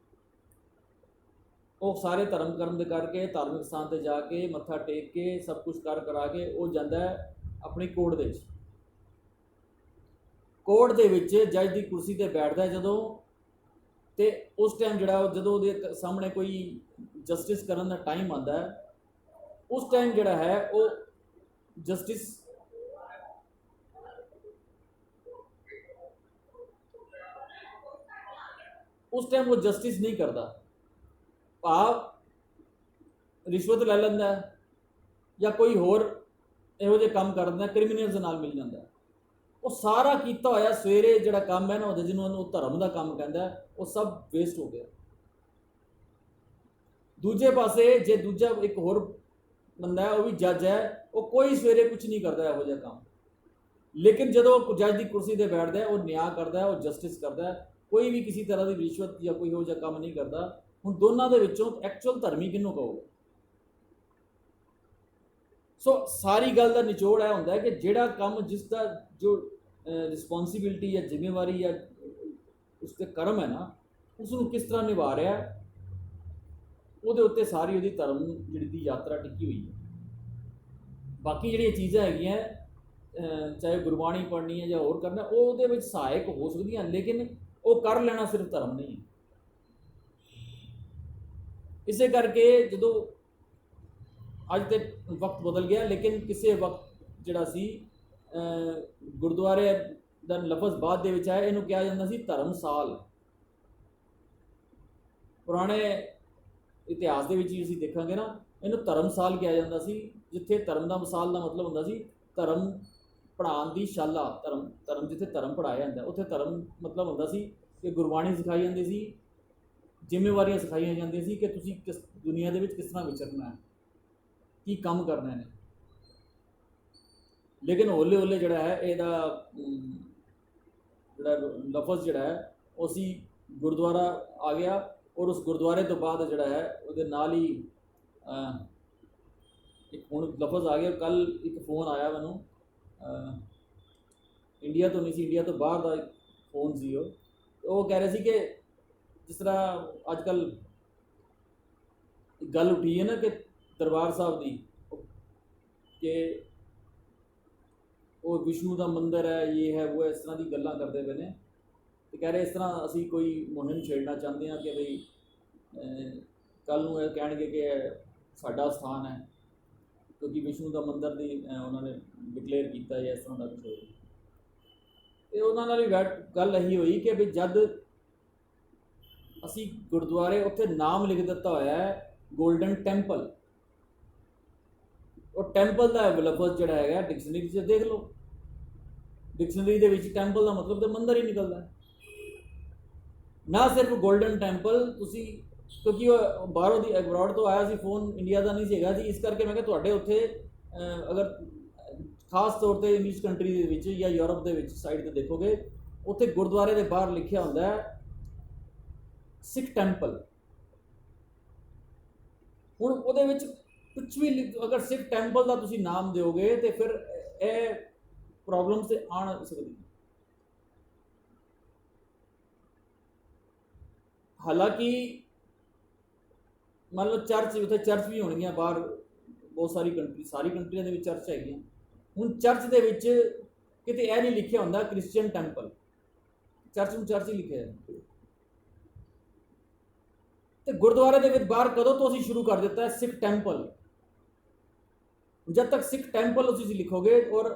ਉਹ ਸਾਰੇ ਧਰਮ ਕਰਮ ਦੇ ਕਰਕੇ ਧਾਰਮਿਕ ਸਥਾਨ 'ਤੇ ਜਾ ਕੇ ਮੱਥਾ ਟੇਕ ਕੇ ਸਭ ਕੁਛ ਕਰਾ ਕੇ ਉਹ ਜਾਂਦਾ ਹੈ ਆਪਣੀ ਕੋਰਟ ਦੇ ਵਿੱਚ। ਕੋਰਟ ਦੇ ਵਿੱਚ ਜੱਜ ਦੀ ਕੁਰਸੀ 'ਤੇ ਬੈਠਦਾ ਜਦੋਂ, ਤੇ ਉਸ ਟਾਈਮ ਜਿਹੜਾ ਜਦੋਂ ਉਹਦੇ ਸਾਹਮਣੇ ਕੋਈ ਜਸਟਿਸ ਕਰਨ ਦਾ ਟਾਈਮ ਆਉਂਦਾ ਹੈ, ਉਸ ਟਾਈਮ ਜਿਹੜਾ ਹੈ ਉਹ ਜਸਟਿਸ ਨਹੀਂ ਕਰਦਾ, ਭਾਵ ਰਿਸ਼ਵਤ ਲੈ ਲੈਂਦਾ ਜਾਂ ਕੋਈ ਹੋਰ ਇਹੋ ਜਿਹੇ ਕੰਮ ਕਰ ਦਿੰਦਾ, ਕ੍ਰਿਮੀਨਲਸ ਨਾਲ ਮਿਲ ਜਾਂਦਾ। ਉਹ ਸਾਰਾ ਕੀਤਾ ਹੋਇਆ ਸਵੇਰੇ ਜਿਹੜਾ ਕੰਮ ਹੈ ਨਾ ਉਹਦੇ, ਜਿਹਨੂੰ ਉਹ ਧਰਮ ਦਾ ਕੰਮ ਕਹਿੰਦਾ, ਉਹ ਸਭ ਵੇਸਟ ਹੋ ਗਿਆ। ਦੂਜੇ ਪਾਸੇ ਜੇ ਦੂਜਾ ਇੱਕ ਹੋਰ ਬੰਦਾ ਹੈ, ਉਹ ਵੀ ਜੱਜ ਹੈ, ਉਹ ਕੋਈ ਸਵੇਰੇ ਕੁਝ ਨਹੀਂ ਕਰਦਾ ਇਹੋ ਜਿਹਾ ਕੰਮ, ਲੇਕਿਨ ਜਦੋਂ ਉਹ ਜੱਜ ਦੀ ਕੁਰਸੀ 'ਤੇ ਬੈਠਦਾ ਹੈ, ਉਹ ਨਿਆਂ ਕਰਦਾ ਹੈ, ਉਹ ਜਸਟਿਸ ਕਰਦਾ ਹੈ, ਕੋਈ ਵੀ ਕਿਸੇ ਤਰ੍ਹਾਂ ਦੀ ਰਿਸ਼ਵਤ ਜਾਂ ਕੋਈ ਇਹੋ ਜਿਹਾ ਕੰਮ ਨਹੀਂ ਕਰਦਾ। ਹੁਣ ਦੋਨਾਂ ਦੇ ਵਿੱਚੋਂ ਐਕਚੁਅਲ ਧਰਮੀ ਕਿਹਨੂੰ ਕਹੋਗੇ? ਸੋ ਸਾਰੀ ਗੱਲ ਦਾ ਨਿਚੋੜ ਇਹ ਹੁੰਦਾ ਹੈ ਕਿ ਜਿਹੜਾ ਕੰਮ, ਜਿਸ ਦਾ ਜੋ ਰਿਸਪੌਂਸਿਬਿਲਟੀ ਜਾਂ ਜ਼ਿੰਮੇਵਾਰੀ ਜਾਂ ਉਸ ਦੇ ਕਰਮ ਹੈ ਨਾ, ਉਸ ਨੂੰ ਕਿਸ ਤਰ੍ਹਾਂ ਨਿਭਾ ਰਿਹਾ, ਉਹਦੇ ਉੱਤੇ ਸਾਰੀ ਉਹਦੀ ਧਰਮ ਜਿਹੜੀ ਦੀ ਯਾਤਰਾ ਟਿੱਕੀ ਹੋਈ ਹੈ। ਬਾਕੀ ਜਿਹੜੀਆਂ ਚੀਜ਼ਾਂ ਹੈਗੀਆਂ, ਚਾਹੇ ਗੁਰਬਾਣੀ ਪੜ੍ਹਨੀ ਹੈ ਜਾਂ ਹੋਰ ਕਰਨਾ, ਉਹ ਉਹਦੇ ਵਿੱਚ ਸਹਾਇਕ ਹੋ ਸਕਦੀਆਂ, ਲੇਕਿਨ ਉਹ ਕਰ ਲੈਣਾ ਸਿਰਫ ਧਰਮ ਨਹੀਂ ਹੈ। ਇਸੇ ਕਰਕੇ ਜਦੋਂ ਅੱਜ ਤੇ ਵਕਤ ਬਦਲ ਗਿਆ, ਲੇਕਿਨ ਕਿਸੇ ਵਕਤ ਜਿਹੜਾ ਸੀ ਗੁਰਦੁਆਰੇ ਦਾ ਲਫ਼ਜ਼ ਬਾਅਦ ਦੇ ਵਿੱਚ ਆਇਆ, ਇਹਨੂੰ ਕਿਹਾ ਜਾਂਦਾ ਸੀ ਧਰਮਸਾਲ। ਪੁਰਾਣੇ ਇਤਿਹਾਸ ਦੇ ਵਿੱਚ ਹੀ ਅਸੀਂ ਦੇਖਾਂਗੇ ਨਾ, ਇਹਨੂੰ ਧਰਮਸਾਲ ਕਿਹਾ ਜਾਂਦਾ ਸੀ, ਜਿੱਥੇ ਧਰਮ ਦਾ ਮਸਾਲ ਦਾ ਮਤਲਬ ਹੁੰਦਾ ਸੀ ਧਰਮ ਪੜ੍ਹਾਉਣ ਦੀ ਸ਼ਾਲਾ। ਧਰਮ ਜਿੱਥੇ ਧਰਮ ਪੜ੍ਹਾਇਆ ਜਾਂਦਾ, ਉੱਥੇ ਧਰਮ ਮਤਲਬ ਹੁੰਦਾ ਸੀ ਕਿ ਗੁਰਬਾਣੀ ਸਿਖਾਈ ਜਾਂਦੀ ਸੀ, ਜ਼ਿੰਮੇਵਾਰੀਆਂ ਸਿਖਾਈਆਂ ਜਾਂਦੀਆਂ ਸੀ ਕਿ ਤੁਸੀਂ ਕਿਸ ਦੁਨੀਆ ਦੇ ਵਿੱਚ ਕਿਸ ਤਰ੍ਹਾਂ ਵਿਚਰਨਾ ਹੈ, ਕੀ ਕੰਮ ਕਰਨੇ ਨੇ। ਲੇਕਿਨ ਹੌਲੇ ਹੌਲੇ ਜਿਹੜਾ ਹੈ ਇਹਦਾ ਜਿਹੜਾ ਲਫ਼ਜ਼ ਜਿਹੜਾ ਹੈ ਉਹ ਅਸੀਂ ਗੁਰਦੁਆਰਾ ਆ ਗਿਆ, ਔਰ ਉਸ ਗੁਰਦੁਆਰੇ ਤੋਂ ਬਾਅਦ ਜਿਹੜਾ ਹੈ ਉਹਦੇ ਨਾਲ ਹੀ ਇੱਕ ਹੁਣ ਲਫ਼ਜ਼ ਆ ਗਿਆ। ਕੱਲ ਇੱਕ ਫ਼ੋਨ ਆਇਆ ਮੈਨੂੰ, ਇੰਡੀਆ ਤੋਂ ਨਹੀਂ ਸੀ, ਇੰਡੀਆ ਤੋਂ ਬਾਹਰ ਦਾ ਇੱਕ ਫ਼ੋਨ ਸੀ। ਉਹ ਕਹਿ ਰਹੇ ਸੀ ਕਿ ਜਿਸ ਤਰ੍ਹਾਂ ਅੱਜ ਕੱਲ੍ਹ ਗੱਲ ਉੱਠੀ ਹੈ ਨਾ ਕਿ ਦਰਬਾਰ ਸਾਹਿਬ ਦੀ, ਕਿ ਉਹ ਵਿਸ਼ਨੂੰ ਦਾ ਮੰਦਰ ਹੈ, ਇਹ ਹੈ ਉਹ ਹੈ, ਇਸ ਤਰ੍ਹਾਂ ਦੀ ਗੱਲਾਂ ਕਰਦੇ ਪਏ ਨੇ। ਤੇ ਕਹਿ ਰਹੇ ਇਸ ਤਰ੍ਹਾਂ ਅਸੀਂ ਕੋਈ ਮੁਹਿੰਮ ਛੇੜਨਾ ਚਾਹੁੰਦੇ ਹਾਂ ਕਿ ਬਈ ਕੱਲ੍ਹ ਨੂੰ ਇਹ ਕਹਿਣਗੇ ਕਿ ਸਾਡਾ ਸਥਾਨ ਹੈ, ਕਿਉਂਕਿ ਵਿਸ਼ਨੂੰ ਦਾ ਮੰਦਰ ਦੀ ਉਹਨਾਂ ਨੇ ਡਿਕਲੇਅਰ ਕੀਤਾ ਹੈ, ਇਸ ਤਰ੍ਹਾਂ ਦਾ ਕੁਛ ਹੋਇਆ। ਤੇ ਉਹਨਾਂ ਨਾਲ ਵੀ ਗੱਲ ਇਹੀ ਹੋਈ ਕਿ ਵੀ ਜਦ ਅਸੀਂ ਗੁਰਦੁਆਰੇ ਉੱਥੇ ਨਾਮ ਲਿਖ ਦਿੱਤਾ ਹੋਇਆ ਹੈ ਗੋਲਡਨ ਟੈਂਪਲ, ਉਹ ਟੈਂਪਲ ਦਾ ਲਫ਼ਜ਼ ਜਿਹੜਾ ਹੈਗਾ ਡਿਕਸ਼ਨਰੀ 'ਚ ਦੇਖ ਲਓ, ਡਿਕਸ਼ਨਰੀ ਦੇ ਵਿੱਚ ਟੈਂਪਲ ਦਾ ਮਤਲਬ ਤਾਂ ਮੰਦਰ ਹੀ ਨਿਕਲਦਾ। ਨਾ ਸਿਰਫ ਗੋਲਡਨ ਟੈਂਪਲ, ਤੁਸੀਂ ਕਿਉਂਕਿ ਉਹ ਬਾਹਰੋਂ ਦੀ ਅਬਰੋਡ ਤੋਂ ਆਇਆ ਸੀ, ਫੋਨ ਇੰਡੀਆ ਦਾ ਨਹੀਂ ਸੀ ਹੈਗਾ ਜੀ। ਇਸ ਕਰਕੇ ਮੈਂ ਕਿਹਾ ਤੁਹਾਡੇ ਉੱਥੇ ਅਗਰ ਖਾਸ ਤੌਰ ਤੇ ਇੰਗਲਿਸ਼ ਕੰਟਰੀ ਦੇ ਵਿੱਚ ਜਾਂ ਯੂਰਪ ਦੇ ਵਿੱਚ ਸਾਈਡ ਤੇ ਦੇਖੋਗੇ, ਉੱਥੇ ਗੁਰਦੁਆਰੇ ਦੇ ਬਾਹਰ ਲਿਖਿਆ ਹੁੰਦਾ ਹੈ ਸਿੱਖ ਟੈਂਪਲ। ਹੁਣ ਉਹਦੇ ਵਿੱਚ ਕੁਝ ਵੀ ਅਗਰ ਸਿੱਖ ਟੈਂਪਲ ਦਾ ਤੁਸੀਂ ਨਾਮ ਦਿਓਗੇ ਤੇ ਫਿਰ ਇਹ ਪ੍ਰੋਬਲਮਸ ਤੇ ਆਣ ਸਕਦੀ। ਹਾਲਾਂਕਿ ਮੰਨ ਲਓ ਚਰਚ, ਉੱਥੇ ਚਰਚ ਵੀ ਹੋਣਗੀਆਂ ਬਾਹਰ, ਬਹੁਤ ਸਾਰੀ ਕੰਟਰੀਆਂ ਦੇ ਵਿੱਚ ਚਰਚ ਹੈਗੀਆਂ। ਹੁਣ ਚਰਚ ਦੇ ਵਿੱਚ ਕਿਤੇ ਇਹ ਨਹੀਂ ਲਿਖਿਆ ਹੁੰਦਾ ਕ੍ਰਿਸਚੀਅਨ ਟੈਂਪਲ, ਚਰਚ ਨੂੰ ਚਰਚ ਹੀ ਲਿਖਿਆ ਹੈ। ਤੇ ਗੁਰਦੁਆਰੇ ਦੇ ਵਿੱਚ ਬਾਹਰ ਕਦੋਂ ਤੋਂ ਅਸੀਂ ਸ਼ੁਰੂ ਕਰ ਦਿੱਤਾ ਹੈ ਸਿੱਖ ਟੈਂਪਲ। ਜਦ ਤੱਕ ਸਿੱਖ ਟੈਂਪਲ ਤੁਸੀਂ ਲਿਖੋਗੇ ਔਰ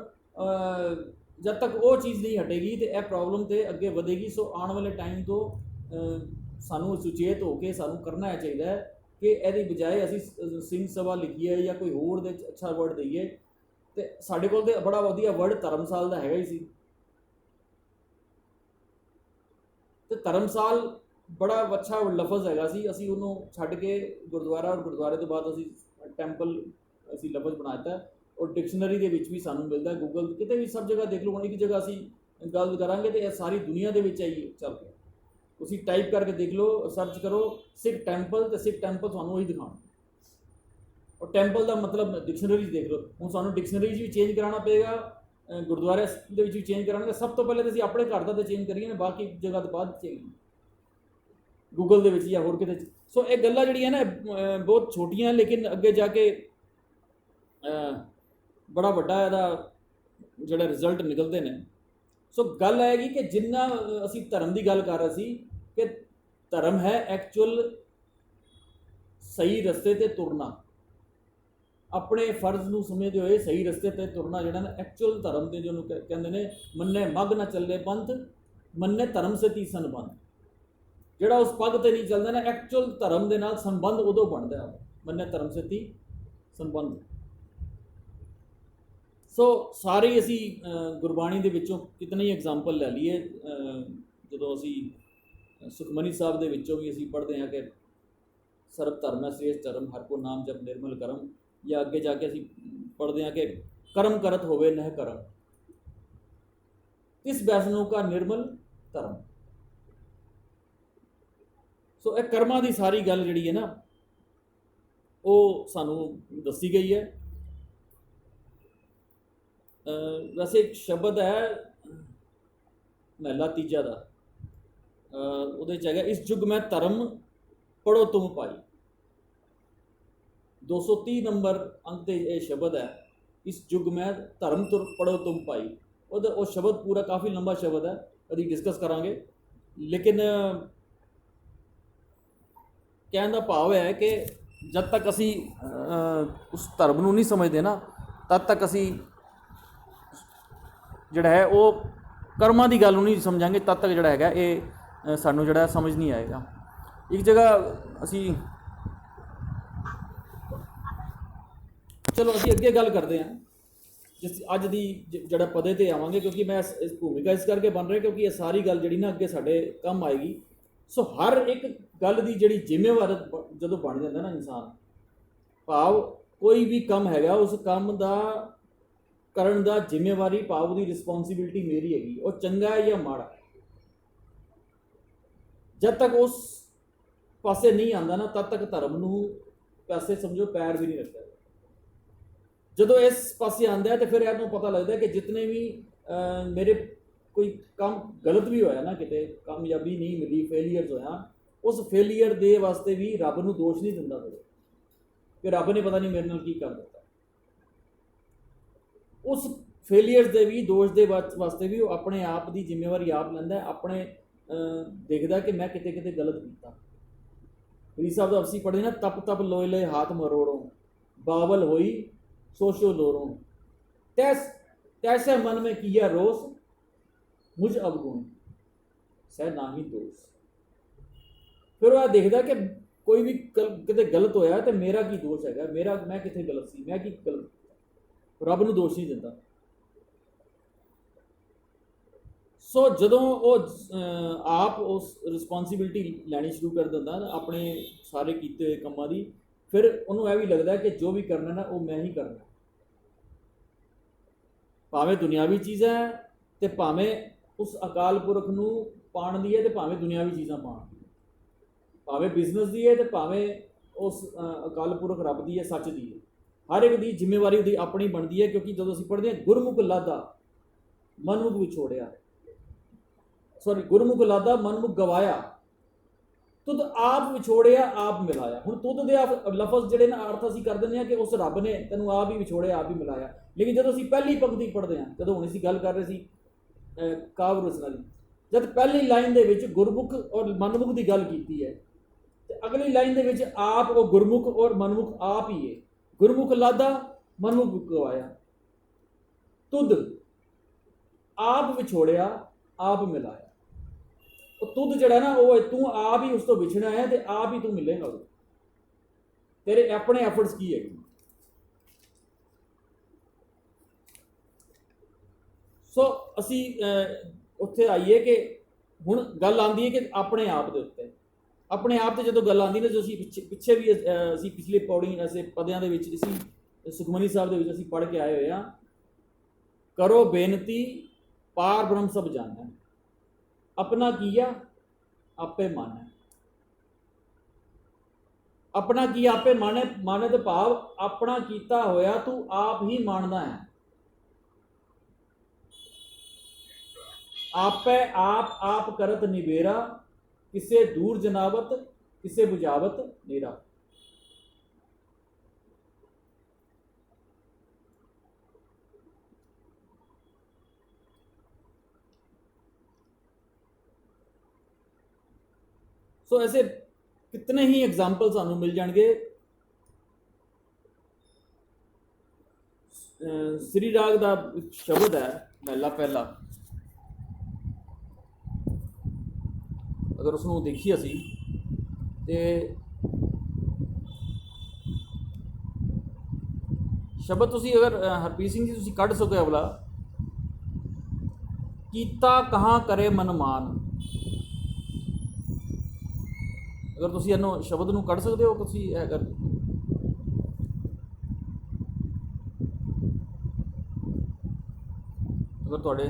ਜਦ ਤੱਕ ਉਹ ਚੀਜ਼ ਨਹੀਂ ਹਟੇਗੀ ਤੇ ਇਹ ਪ੍ਰੋਬਲਮ ਤੇ ਅੱਗੇ ਵਧੇਗੀ। ਸੋ ਆਉਣ ਵਾਲੇ ਟਾਈਮ ਤੋਂ ਸਾਨੂੰ ਸੁਚੇਤ ਹੋ ਕੇ ਸਾਨੂੰ ਕਰਨਾ ਚਾਹੀਦਾ ਹੈ ਕਿ ਇਹਦੀ ਬਜਾਏ ਅਸੀਂ ਸਿੰਘ ਸਭਾ ਲਿਖੀਏ ਜਾਂ ਕੋਈ ਹੋਰ ਦੇ ਅੱਛਾ ਵਰਡ ਦਈਏ। ਤੇ ਸਾਡੇ ਕੋਲ ਤੇ ਬੜਾ ਵਧੀਆ ਵਰਡ ਧਰਮਸਾਲ ਦਾ ਹੈਗਾ ਹੀ ਸੀ, ਤੇ ਧਰਮਸਾਲ ਬੜਾ ਅੱਛਾ ਲਫ਼ਜ਼ ਹੈਗਾ ਸੀ। ਅਸੀਂ ਉਹਨੂੰ ਛੱਡ ਕੇ ਗੁਰਦੁਆਰਾ, ਔਰ ਗੁਰਦੁਆਰੇ ਤੋਂ ਬਾਅਦ ਅਸੀਂ ਟੈਂਪਲ ਅਸੀਂ ਲਫ਼ਜ਼ ਬਣਾ ਦਿੱਤਾ। ਔਰ ਡਿਕਸ਼ਨਰੀ ਦੇ ਵਿੱਚ ਵੀ ਸਾਨੂੰ ਮਿਲਦਾ, ਗੂਗਲ ਕਿਤੇ ਵੀ ਸਭ ਜਗ੍ਹਾ ਦੇਖ ਲਓ। ਹੁਣ ਇੱਕ ਜਗ੍ਹਾ ਅਸੀਂ ਗੱਲ ਕਰਾਂਗੇ ਤੇ ਇਹ ਸਾਰੀ ਦੁਨੀਆ ਦੇ ਵਿੱਚ ਆਈ ਚੱਲ ਰਿਹਾ। ਤੁਸੀਂ ਟਾਈਪ ਕਰਕੇ ਦੇਖ ਲਓ, ਸਰਚ ਕਰੋ ਸਿੱਖ ਟੈਂਪਲ, ਤੇ ਸਿੱਖ ਟੈਂਪਲ ਤੁਹਾਨੂੰ ਉਹੀ ਦਿਖਾਉਣਾ। ਔਰ ਟੈਂਪਲ ਦਾ ਮਤਲਬ ਡਿਕਸ਼ਨਰੀ ਦੇਖ ਲਓ। ਹੁਣ ਸਾਨੂੰ ਡਿਕਸ਼ਨਰੀ ਵੀ ਚੇਂਜ ਕਰਾਉਣਾ ਪਏਗਾ, ਗੁਰਦੁਆਰੇ ਦੇ ਵਿੱਚ ਵੀ ਚੇਂਜ ਕਰਾਂਗੇ। ਸਭ ਤੋਂ ਪਹਿਲੇ ਤਾਂ ਅਸੀਂ ਆਪਣੇ ਘਰ ਦਾ ਤਾਂ ਚੇਂਜ ਕਰੀਏ ਨਾ, ਬਾਕੀ ਜਗ੍ਹਾ ਤੋਂ ਬਾਅਦ ਚਾਹੀਦੀ ਗੂਗਲ ਦੇ ਵਿੱਚ ਜਾਂ ਹੋਰ ਕਿਤੇ। ਸੋ ਇਹ ਗੱਲਾਂ ਜਿਹੜੀਆਂ ਨਾ ਬਹੁਤ ਛੋਟੀਆਂ, ਲੇਕਿਨ ਅੱਗੇ ਜਾ ਕੇ ਬੜਾ ਵੱਡਾ ਇਹਦਾ ਜਿਹੜਾ ਰਿਜ਼ਲਟ ਨਿਕਲਦੇ ਨੇ। ਸੋ ਗੱਲ ਆਏਗੀ ਕਿ ਜਿੰਨਾ ਅਸੀਂ ਧਰਮ ਦੀ ਗੱਲ ਕਰ ਰਹੇ ਸੀ ਕਿ ਧਰਮ ਹੈ ਐਕਚੁਅਲ ਸਹੀ ਰਸਤੇ ਤੇ ਤੁਰਨਾ, ਆਪਣੇ ਫਰਜ਼ ਨੂੰ ਸਮਝਦੇ ਹੋਏ ਸਹੀ ਰਸਤੇ ਤੇ ਤੁਰਨਾ, ਜਿਹੜਾ ਨਾ ਐਕਚੁਅਲ ਧਰਮ ਦੇ ਜਿਹਨੂੰ ਕਹਿੰਦੇ ਨੇ ਮੰਨੇ ਮੱਗ ਨਾ ਚੱਲੇ ਪੰਥ, ਮੰਨੇ ਧਰਮ ਸੇ ਤੀਸਨ ਬੰਦ। ਜਿਹੜਾ ਉਸ ਪੱਗ ਤੇ ਨਹੀਂ ਚੱਲਦਾ ਨਾ, ਐਕਚੁਅਲ ਧਰਮ ਦੇ ਨਾਲ ਸੰਬੰਧ ਉਦੋਂ ਬਣਦਾ ਹੈ, ਮੰਨੇ ਧਰਮ ਸੇ ਤੀ ਸੰਬੰਧ। ਸੋ ਸਾਰੇ ਅਸੀਂ ਗੁਰਬਾਣੀ ਦੇ ਵਿੱਚੋਂ ਕਿਤਨੀ ਐਗਜ਼ਾਮਪਲ ਲੈ ਲਈਏ। ਜਦੋਂ ਅਸੀਂ ਸੁਖਮਨੀ ਸਾਹਿਬ ਦੇ ਵਿੱਚੋਂ ਵੀ ਅਸੀਂ ਪੜ੍ਹਦੇ ਹਾਂ ਕਿ ਸਰਬ ਧਰਮ ਹੈ ਸ੍ਰੇਸ਼ਟ ਧਰਮ, ਹਰ ਕੋ ਨਾਮ ਜਪ ਨਿਰਮਲ ਕਰਮ, ਜਾਂ ਅੱਗੇ ਜਾ ਕੇ ਅਸੀਂ ਪੜ੍ਹਦੇ ਹਾਂ ਕਿ ਕਰਮ ਕਰਤ ਹੋਵੇ ਨਹਿ ਕਰਮ, ਇਸ ਵੈਸਨੋਂ ਕਾ ਨਿਰਮਲ ਧਰਮ। ਸੋ ਇਹ ਕਰਮਾਂ ਦੀ ਸਾਰੀ ਗੱਲ ਜਿਹੜੀ ਹੈ ਨਾ ਉਹ ਸਾਨੂੰ ਦੱਸੀ ਗਈ ਹੈ। ਵੈਸੇ ਇੱਕ ਸ਼ਬਦ ਹੈ ਮਹਿਲਾ ਤੀਜਾ ਦਾ, ਉਹਦੇ 'ਚ ਹੈਗਾ ਇਸ ਯੁੱਗ ਮੈਂ ਧਰਮ ਪੜੋ ਤੁਮ ਪਾਈ। 230 ਨੰਬਰ ਅੰਕ ਤੇ ਇਹ ਸ਼ਬਦ ਹੈ, ਇਸ ਯੁੱਗ ਮੈਂ ਧਰਮ ਪੜੋ ਤੁਮ ਪਾਈ। ਉਹਦਾ ਉਹ ਸ਼ਬਦ ਪੂਰਾ ਕਾਫੀ ਲੰਬਾ ਸ਼ਬਦ ਹੈ, ਕਦੀ ਡਿਸਕਸ ਕਰਾਂਗੇ। ਲੇਕਿਨ ਕਹਿਣ ਦਾ ਭਾਵ ਹੈ ਕਿ ਜਦ ਤੱਕ ਅਸੀਂ ਉਸ ਧਰਮ ਨੂੰ ਨਹੀਂ ਸਮਝਦੇ ਨਾ, ਤਦ ਤੱਕ ਅਸੀਂ ਜਿਹੜਾ ਹੈ ਉਹ ਕਰਮਾਂ ਦੀ ਗੱਲ ਨੂੰ ਨਹੀਂ ਸਮਝਾਂਗੇ, ਤਦ ਤੱਕ ਜਿਹੜਾ ਹੈਗਾ ਇਹ ਸਾਨੂੰ ਜਿਹੜਾ ਸਮਝ ਨਹੀਂ ਆਏਗਾ। ਇੱਕ ਜਗ੍ਹਾ ਅਸੀਂ ਚਲੋ ਅਸੀਂ ਅੱਗੇ ਗੱਲ ਕਰਦੇ ਹਾਂ ਜਿਸ ਅੱਜ ਦੀ ਜਿਹੜਾ ਪਦੇ ਤੇ ਆਵਾਂਗੇ, ਕਿਉਂਕਿ ਮੈਂ ਇਸ ਭੂਮਿਕਾ ਇਸ ਕਰਕੇ ਬਣ ਰਿਹਾ ਕਿਉਂਕਿ ਇਹ ਸਾਰੀ ਗੱਲ ਜਿਹੜੀ ਨਾ ਅੱਗੇ ਸਾਡੇ ਕੰਮ ਆਏਗੀ। ਸੋ ਹਰ ਇੱਕ ਗੱਲ ਦੀ ਜਿਹੜੀ ਜ਼ਿੰਮੇਵਾਰ ਜਦੋਂ ਬਣ ਜਾਂਦਾ ਨਾ ਇਨਸਾਨ, ਭਾਵ ਕੋਈ ਵੀ ਕੰਮ ਹੈਗਾ ਉਸ ਕੰਮ ਦਾ ਕਰਨ ਦਾ ਜ਼ਿੰਮੇਵਾਰੀ, ਭਾਵ ਉਹਦੀ ਰਿਸਪੌਂਸਿਬਿਲਿਟੀ ਮੇਰੀ ਹੈਗੀ, ਉਹ ਚੰਗਾ ਹੈ ਜਾਂ ਮਾੜਾ। ਜਦ ਤੱਕ ਉਸ ਪਾਸੇ ਨਹੀਂ ਆਉਂਦਾ ਨਾ, ਤਦ ਤੱਕ ਧਰਮ ਨੂੰ ਪਾਸੇ ਸਮਝੋ ਪੈਰ ਵੀ ਨਹੀਂ ਰੱਖਦਾ। ਜਦੋਂ ਇਸ ਪਾਸੇ ਆਉਂਦਾ ਹੈ ਤੇ ਫਿਰ ਇਹਨੂੰ ਪਤਾ ਲੱਗਦਾ ਕਿ ਜਿਤਨੇ ਵੀ ਮੇਰੇ ਕੋਈ ਕੰਮ ਗਲਤ ਵੀ ਹੋਇਆ ਨਾ, ਕਿਤੇ ਕਾਮਯਾਬੀ ਨਹੀਂ ਮਿਲੀ, ਫੇਲੀਅਰਸ ਹੋਇਆ, ਉਸ ਫੇਲੀਅਰ ਦੇ ਵਾਸਤੇ ਵੀ ਰੱਬ ਨੂੰ ਦੋਸ਼ ਨਹੀਂ ਦਿੰਦਾ ਕਿ ਰੱਬ ਨੇ ਪਤਾ ਨਹੀਂ ਮੇਰੇ ਨਾਲ ਕੀ ਕਰ ਦਿੱਤਾ। ਉਸ ਫੇਲੀਅਰਸ ਦੇ ਵੀ ਦੋਸ਼ ਦੇ ਵਾਸਤੇ ਵੀ ਉਹ ਆਪਣੇ ਆਪ ਦੀ ਜ਼ਿੰਮੇਵਾਰੀ ਆਪ ਲੈਂਦਾ, ਆਪਣੇ ਦੇਖਦਾ ਕਿ ਮੈਂ ਕਿਤੇ ਕਿਤੇ ਗਲਤ ਕੀਤਾ। ਗੁਰੂ ਸਾਹਿਬ ਦਾ ਅਸੀਂ ਪੜ੍ਹਦੇ ਨਾ, ਤਪ ਤਪ ਲੋਏ ਲਏ ਹਾਥ ਮਰੋੜੋਂ, ਬਾਵਲ ਹੋਈ ਸੋਸ਼ੋ ਲੋਰੋਂ, ਤੈਸੇ ਮਨ में किया रोष, मुझ अवगुण सह नाही दोष। ਫਿਰ ਉਹ ਦੇਖਦਾ ਕਿ ਕੋਈ ਵੀ ਕਿਤੇ ਗਲਤ ਹੋਇਆ ਤੇ ਮੇਰਾ ਕੀ ਦੋਸ਼ ਹੈਗਾ, ਮੈਂ ਕਿੱਥੇ ਗਲਤ ਸੀ, ਮੈਂ ਕੀ ਗਲਤ, ਰੱਬ ਨੂੰ ਦੋਸ਼ ਨਹੀਂ ਦਿੰਦਾ। ਸੋ ਜਦੋਂ ਉਹ ਆਪ ਉਸ ਰਿਸਪੌਂਸਿਬਿਲਟੀ ਲੈਣੀ ਸ਼ੁਰੂ ਕਰ ਦਿੰਦਾ ਨਾ ਆਪਣੇ ਸਾਰੇ ਕੀਤੇ ਹੋਏ ਕੰਮਾਂ ਦੀ, ਫਿਰ ਉਹਨੂੰ ਇਹ ਵੀ ਲੱਗਦਾ ਕਿ ਜੋ ਵੀ ਕਰਨਾ ਨਾ ਉਹ ਮੈਂ ਹੀ ਕਰਨਾ, ਭਾਵੇਂ ਦੁਨਿਆਵੀ ਚੀਜ਼ਾਂ ਹੈ ਤੇ ਭਾਵੇਂ ਉਸ ਅਕਾਲ ਪੁਰਖ ਨੂੰ ਪਾਉਣ ਦੀ ਹੈ ਤੇ ਭਾਵੇਂ ਦੁਨਿਆਵੀ ਚੀਜ਼ਾਂ ਪਾਉਣ ਦੀ ਹੈ, ਭਾਵੇਂ ਬਿਜ਼ਨਸ ਦੀ ਹੈ ਤੇ ਭਾਵੇਂ ਉਸ ਅਕਾਲ ਪੁਰਖ ਰੱਬ ਦੀ ਹੈ, ਸੱਚ ਦੀ ਹੈ। ਹਰ ਇੱਕ ਦੀ ਜ਼ਿੰਮੇਵਾਰੀ ਉਹਦੀ ਆਪਣੀ ਬਣਦੀ ਹੈ, ਕਿਉਂਕਿ ਜਦੋਂ ਅਸੀਂ ਪੜ੍ਹਦੇ ਹਾਂ ਗੁਰਮੁਖ ਲਾਦਾ ਮਨਮੁਖ ਵਿਛੋੜਿਆ, ਸੌਰੀ ਗੁਰਮੁਖ ਲਾਦਾ ਮਨਮੁਖ ਗਵਾਇਆ, ਤੁਧ ਆਪ ਵਿਛੋੜਿਆ ਆਪ ਮਿਲਾਇਆ। ਹੁਣ ਤੁਧ ਦੇ ਲਫ਼ਜ਼ ਜਿਹੜੇ ਨਾ ਅਰਥ ਅਸੀਂ ਕਰ ਦਿੰਦੇ ਹਾਂ ਕਿ ਉਸ ਰੱਬ ਨੇ ਤੈਨੂੰ ਆਪ ਹੀ ਵਿਛੋੜਿਆ ਆਪ ਹੀ ਮਿਲਾਇਆ, ਲੇਕਿਨ ਜਦੋਂ ਅਸੀਂ ਪਹਿਲੀ ਪੰਕਤੀ ਪੜ੍ਹਦੇ ਹਾਂ, ਜਦੋਂ ਹੁਣ ਅਸੀਂ ਗੱਲ ਕਰ ਰਹੇ ਸੀ ਕਾਵਿ ਰਚਨਾ ਦੀ, ਜਦ ਪਹਿਲੀ ਲਾਈਨ ਦੇ ਵਿੱਚ ਗੁਰਮੁਖ ਔਰ ਮਨਮੁਖ ਦੀ ਗੱਲ ਕੀਤੀ ਹੈ ਤੇ ਅਗਲੀ ਲਾਈਨ ਦੇ ਵਿੱਚ ਆਪ ਉਹ ਗੁਰਮੁਖ ਔਰ ਮਨਮੁਖ ਆਪ ਹੀ ਹੈ। ਗੁਰਮੁਖ ਲਾਦਾ ਮਨਮੁਖ ਗਵਾਇਆ, ਤੁਧ ਆਪ ਵਿਛੋੜਿਆ ਆਪ ਮਿਲਾਇਆ। ਉਹ ਤੁਧ ਜਿਹੜਾ ਨਾ ਉਹ ਤੂੰ ਆਪ ਹੀ ਉਸ ਤੋਂ ਵਿਛੜਿਆ ਹੈ ਤੇ ਆਪ ਹੀ ਤੂੰ ਮਿਲੇਗਾ, ਤੇਰੇ ਆਪਣੇ ਐਫਰਟਸ ਕੀ ਹੈਗੇ। ਸੋ ਅਸੀਂ ਉੱਥੇ ਆਈਏ ਕਿ ਹੁਣ ਗੱਲ ਆਉਂਦੀ ਹੈ ਕਿ ਆਪਣੇ ਆਪ ਦੇ ਉੱਤੇ, ਆਪਣੇ ਆਪ ਤੇ ਜਦੋਂ ਗੱਲ ਆਉਂਦੀ ਨਾ, ਜੋ ਅਸੀਂ ਪਿੱਛੇ ਵੀ ਅਸੀਂ ਪਿਛਲੇ ਪੌੜੀ ਐਸੇ ਪਦਿਆਂ ਦੇ ਵਿੱਚ ਅਸੀਂ ਸੁਖਮਨੀ ਸਾਹਿਬ ਦੇ ਵਿੱਚ ਅਸੀਂ ਪੜ੍ਹ ਕੇ ਆਏ ਹੋਏ ਹਾਂ, ਕਰੋ ਬੇਨਤੀ ਪਾਰ ਬ੍ਰਹਮ ਸਭ ਜਾਣੈ, ਆਪਣਾ ਕੀਆ ਆਪੇ ਮਾਨੈ। ਆਪਣਾ ਕੀ ਆਪੇ ਮਾਨੇ ਤੇ ਭਾਵ ਆਪਣਾ ਕੀਤਾ ਹੋਇਆ ਤੂੰ ਆਪ ਹੀ ਮਾਣਦਾ ਹੈ। ਆਪੇ ਆਪ ਕਰਤ ਨਿਬੇਰਾ, ਕਿਸੇ ਦੂਰ ਜਨਾਵਤ ਕਿਸੇ ਬੁਝਾਵਤ ਨੇਰਾ। सो ऐसे कितने ही एग्जाम्पल सानू मिल जाएंगे। श्री राग का शब्द है महला पहला, अगर उसनों देखिए असी तो शब्द तुसी अगर हरप्रीत सिंह जी तुसी कढ़ सको अगला, कीता कहाँ करे मनमान, अगर तुसी इन्हों शब्द नूं कढ़ सकते हो तुसी अगर तुहाडे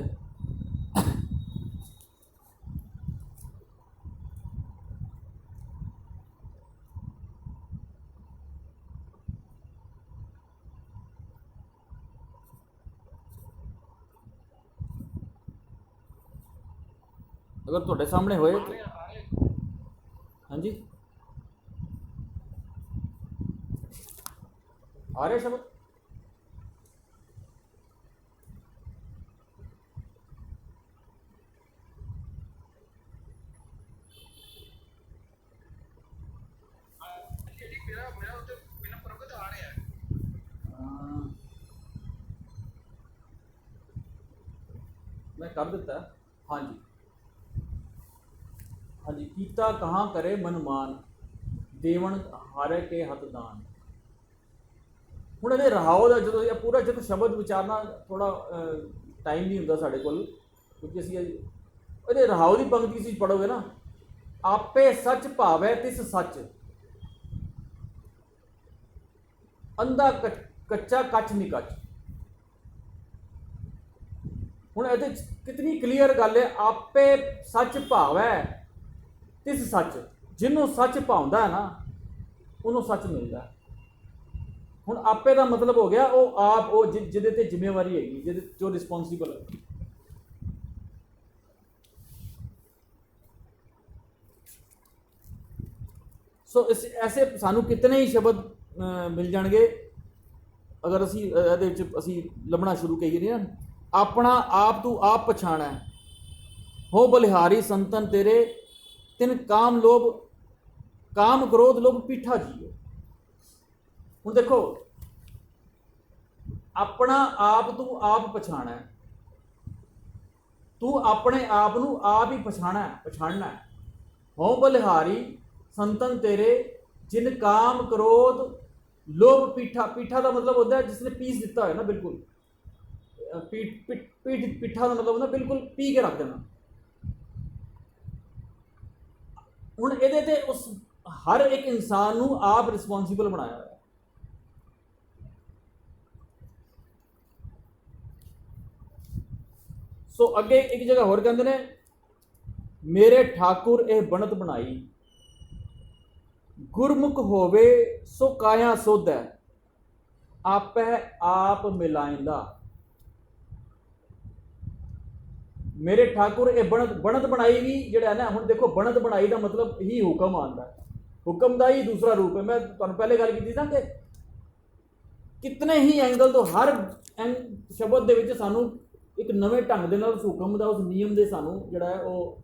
अगर तुहाडे सामने होए हाँ जी आ रहे शब्द मैं कर दिता। हाँ जी हाँ जी, कीता कहाँ करे मनमान, देवन हारे के हथ दान। ਹੁਣ ਇਹਦੇ ਰਹਾਓ ਦਾ ਜਦੋਂ ਇਹ ਪੂਰਾ ਜਦੋਂ ਸ਼ਬਦ ਵਿਚਾਰਨਾ ਥੋੜਾ ਟਾਈਮ ਨਹੀਂ ਹੁੰਦਾ ਸਾਡੇ ਕੋਲ, ਕਿਉਂਕਿ ਅਸੀਂ ਇਹਦੇ ਰਹਾਓ ਦੀ ਪੰਕਤੀ ਤੁਸੀਂ ਪੜੋਗੇ ਨਾ, ਆਪੇ ਸੱਚ ਭਾਵੈ ਤਿਸ ਸੱਚ, ਅੰਧਾ ਕੱਚਾ ਕੱਚ ਨਹੀਂ ਕੱਚ। ਹੁਣ ਇਹਦੇ ਕਿਤਨੀ ਕਲੀਅਰ ਗੱਲ ਹੈ, ਆਪੇ ਸੱਚ ਭਾਵੈ ਤਿਸ ਸੱਚ, ਜਿਹਨੂੰ ਸੱਚ ਭਾਉਂਦਾ ਹੈ ਨਾ ਉਹਨੂੰ ਸੱਚ ਮਿਲਦਾ। ਹੁਣ ਆਪੇ ਦਾ ਮਤਲਬ ਹੋ ਗਿਆ ਉਹ ਆਪ, ਉਹ ਜਿਹਦੇ ਤੇ ਜ਼ਿੰਮੇਵਾਰੀ ਹੈਗੀ, ਜਿਹਦੇ ਜੋ ਰਿਸਪੌਂਸਿਬਲ ਹੈ। ਸੋ ਐਸੇ ਸਾਨੂੰ ਕਿਤਨੇ ਹੀ ਸ਼ਬਦ ਮਿਲ ਜਾਣਗੇ ਅਗਰ ਅਸੀਂ ਇਹਦੇ ਵਿੱਚ ਅਸੀਂ ਲੱਭਣਾ ਸ਼ੁਰੂ ਕਰੀਏ ਨਾ। ਆਪਣਾ ਆਪ ਤੂੰ ਆਪ ਪਛਾਣੈ, ਹੋ ਬਲਿਹਾਰੀ ਸੰਤਨ ਤੇਰੇ, ਤਿਨ ਕਾਮ ਲੋਭ ਕਾਮ ਕ੍ਰੋਧ ਲੋਭ ਪੀਠਾ ਜੀਓ। ਹੁਣ ਦੇਖੋ, ਆਪਣਾ ਆਪ ਤੂੰ ਆਪ ਪਛਾਣੈ, ਤੂੰ ਆਪਣੇ ਆਪ ਨੂੰ ਆਪ ਹੀ ਪਛਾਣਨਾ। ਹੋ ਬਲਿਹਾਰੀ ਸੰਤਨ ਤੇਰੇ, ਜਿਨ ਕਾਮ ਕ੍ਰੋਧ ਲੋਭ ਪੀਠਾ। ਪੀਠਾ ਦਾ ਮਤਲਬ ਹੁੰਦਾ ਹੈ ਜਿਸਨੇ ਪੀਸ ਦਿੱਤਾ ਹੋਇਆ ਨਾ, ਬਿਲਕੁਲ ਪੀਠਾ ਦਾ ਮਤਲਬ ਹੁੰਦਾ ਬਿਲਕੁਲ ਪੀ ਕੇ ਰੱਖ ਦੇਣਾ। ਹੁਣ ਇਹਦੇ ਤੇ ਉਸ ਹਰ ਇੱਕ ਇਨਸਾਨ ਨੂੰ ਆਪ ਰਿਸਪੌਂਸੀਬਲ ਬਣਾਇਆ ਹੋਇਆ। ਸੋ ਅੱਗੇ ਇੱਕ ਜਗ੍ਹਾ ਹੋਰ ਕਹਿੰਦੇ ਨੇ, ਮੇਰੇ ਠਾਕੁਰ ਇਹ ਬਣਤ ਬਣਾਈ, ਗੁਰਮੁਖ ਹੋਵੇ ਸੋ ਕਾਇਆ ਸੁਧ ਹੈ, ਆਪੈ ਆਪ ਮਿਲਾਇंदा। ਮੇਰੇ ਠਾकुर ਇਹ ਬਣਤ ਬਣਾਈ भी ਜਿਹੜਾ है ना, ਹੁਣ ਦੇਖੋ ਬਣਤ ਬਣਾਈ ਦਾ मतलब ही हुक्म आंदा है, हुक्म का ही दूसरा रूप है। मैं ਤੁਹਾਨੂੰ ਪਹਿਲੇ ਗੱਲ ਕੀਤੀ ਨਾ ਕਿ ਕਿਤਨੇ ਹੀ ਐਂਗਲ ਤੋਂ ਹਰ ਸ਼ਬਦ ਦੇ ਵਿੱਚ ਸਾਨੂੰ ਇੱਕ ਨਵੇਂ ਢੰਗ ਦੇ ਨਾਲ ਉਸ ਹੁਕਮ ਦਾ, ਉਸ ਨਿਯਮ ਦੇ ਸਾਨੂੰ ਜਿਹੜਾ ਹੈ ਉਹ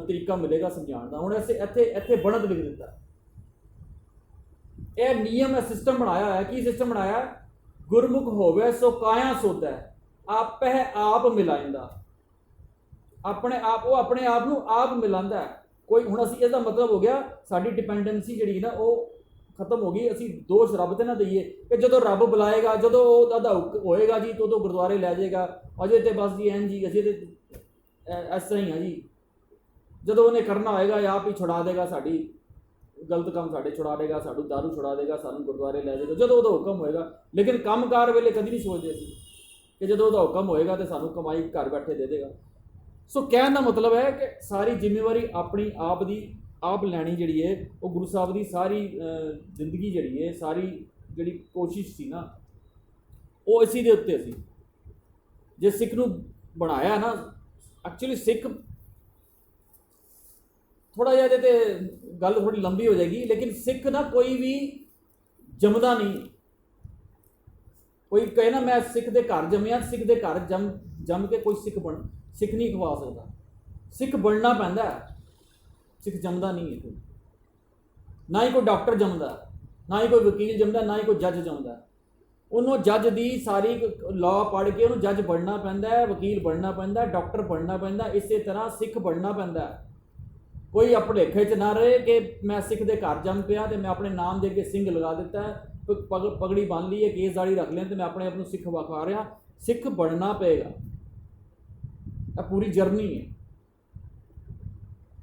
ਤਰੀਕਾ ਮਿਲੇਗਾ ਸਮਝਾਉਣ ਦਾ। ਹੁਣ ਇੱਥੇ ਬਣਤ ਲਿਖ ਦਿੱਤਾ, ਇਹ ਨਿਯਮ ਹੈ, ਸਿਸਟਮ ਬਣਾਇਆ ਹੋਇਆ। ਕੀ ਸਿਸਟਮ ਬਣਾਇਆ? ਗੁਰਮੁਖ ਹੋਵੇ ਸੋ ਕਾਇਆ ਸੁਧ ਹੈ, ਆਪੇ ਆਪ ਮਿਲਾਇंदा। ਆਪਣੇ ਆਪ, ਉਹ ਆਪਣੇ ਆਪ ਨੂੰ ਆਪ ਮਿਲਾਉਂਦਾ ਹੈ। ਕੋਈ ਹੁਣ ਅਸੀਂ ਇਹਦਾ ਮਤਲਬ ਹੋ ਗਿਆ ਸਾਡੀ ਡਿਪੈਂਡੈਂਸੀ ਜਿਹੜੀ ਨਾ ਉਹ ਖਤਮ ਹੋ ਗਈ। ਅਸੀਂ ਦੋਸ਼ ਰੱਬ ਤੇ ਨਾ ਦਈਏ ਕਿ ਜਦੋਂ ਰੱਬ ਬੁਲਾਏਗਾ, ਜਦੋਂ ਉਹਦਾ ਹੋਏਗਾ ਜੀ ਉਦੋਂ ਗੁਰਦੁਆਰੇ ਲੈ ਜਾਏਗਾ, ਅਜੇ ਤੇ ਬਸ ਜੀ ਐਨ ਜੀ ਅਸੀਂ ਤੇ ਇਸ ਤਰ੍ਹਾਂ ਹੀ ਆ ਜੀ, ਜਦੋਂ ਉਹਨੇ ਕਰਨਾ ਹੋਏਗਾ ਆਪ ਹੀ ਛੁਡਾ ਦੇਗਾ, ਸਾਡੀ ਗਲਤ ਕੰਮ ਸਾਡੇ ਛੁਡਾ ਦੇਗਾ, ਸਾਡੂ ਦਾਰੂ ਛੁਡਾ ਦੇਗਾ, ਸਾਨੂੰ ਗੁਰਦੁਆਰੇ ਲੈ ਜਾਏਗਾ ਜਦੋਂ ਉਹਦਾ ਹੁਕਮ ਹੋਏਗਾ। ਲੇਕਿਨ ਕੰਮਕਾਰ ਵੇਲੇ ਕਦੀ ਨਹੀਂ ਸੋਚਦੇ ਅਸੀਂ ਕਿ ਜਦੋਂ ਉਹਦਾ ਹੁਕਮ ਹੋਏਗਾ ਤੇ ਸਾਨੂੰ ਕਮਾਈ ਘਰ ਬੈਠੇ ਦੇ ਦੇਗਾ। ਸੋ ਕਹਿਣ ਦਾ ਮਤਲਬ ਹੈ ਕਿ ਸਾਰੀ ਜ਼ਿੰਮੇਵਾਰੀ ਆਪਣੀ ਆਪ ਦੀ ਆਪ ਲੈਣੀ ਜਿਹੜੀ ਹੈ ਉਹ ਗੁਰੂ ਸਾਹਿਬ ਦੀ ਸਾਰੀ ਜ਼ਿੰਦਗੀ ਜਿਹੜੀ ਹੈ, ਸਾਰੀ ਜਿਹੜੀ ਕੋਸ਼ਿਸ਼ ਸੀ ਨਾ ਉਹ ਇਸੀ ਦੇ ਉੱਤੇ ਸੀ। ਜੇ ਸਿੱਖ ਨੂੰ ਬਣਾਇਆ ਨਾ, ਐਕਚੁਅਲੀ ਸਿੱਖ ਥੋੜਾ ਜਿਹਾ ਇਹਦੇ ਤੇ ਗੱਲ ਥੋੜੀ ਲੰਬੀ ਹੋ ਜਾਏਗੀ, ਲੇਕਿਨ ਸਿੱਖ ਨਾ ਕੋਈ ਵੀ ਜੰਮਦਾ ਨਹੀਂ। ਕੋਈ ਕਹੇ ਨਾ ਮੈਂ ਸਿੱਖ ਦੇ ਘਰ ਜੰਮਿਆ, ਸਿੱਖ ਦੇ ਘਰ ਜੰਮ ਕੇ ਕੋਈ ਸਿੱਖ ਨਹੀਂ ਖਵਾ ਸਕਦਾ। ਸਿੱਖ ਬਣਨਾ ਪੈਂਦਾ, ਸਿੱਖ ਜੰਮਦਾ ਨਹੀਂ ਹੈ। ਨਾ ਹੀ ਕੋਈ ਡਾਕਟਰ ਜੰਮਦਾ, ਨਾ ਹੀ ਕੋਈ ਵਕੀਲ ਜੰਮਦਾ, ਨਾ ਹੀ ਕੋਈ ਜੱਜ ਜੰਮਦਾ। ਉਹਨੂੰ ਜੱਜ ਦੀ ਸਾਰੀ ਲਾਅ ਪੜ੍ਹ ਕੇ ਉਹਨੂੰ ਜੱਜ ਬਣਨਾ ਪੈਂਦਾ ਹੈ, ਵਕੀਲ ਬਣਨਾ ਪੈਂਦਾ, ਡਾਕਟਰ ਬਣਨਾ ਪੈਂਦਾ। ਇਸੇ ਤਰ੍ਹਾਂ ਸਿੱਖ ਬਣਨਾ ਪੈਂਦਾ। ਕੋਈ ਭੁਲੇਖੇ 'ਚ ਨਾ ਰਹੇ ਕਿ ਮੈਂ ਸਿੱਖ ਦੇ ਘਰ ਜੰਮ ਪਿਆ ਤੇ ਮੈਂ ਆਪਣੇ ਨਾਮ ਦੇ ਅੱਗੇ ਸਿੰਘ ਲਗਾ ਦਿੱਤਾ ਹੈ, ਪਗੜੀ ਬੰਨ ਲਈ ਹੈ, ਕੇਸ ਦਾੜੀ ਰੱਖ ਲਿਆ ਤੇ ਮੈਂ ਆਪਣੇ ਆਪ ਨੂੰ ਸਿੱਖ ਵਿਖਾ ਰਿਹਾ। ਸਿੱਖ ਬਣਨਾ ਪਏਗਾ, ਇਹ ਪੂਰੀ ਜਰਨੀ ਹੈ।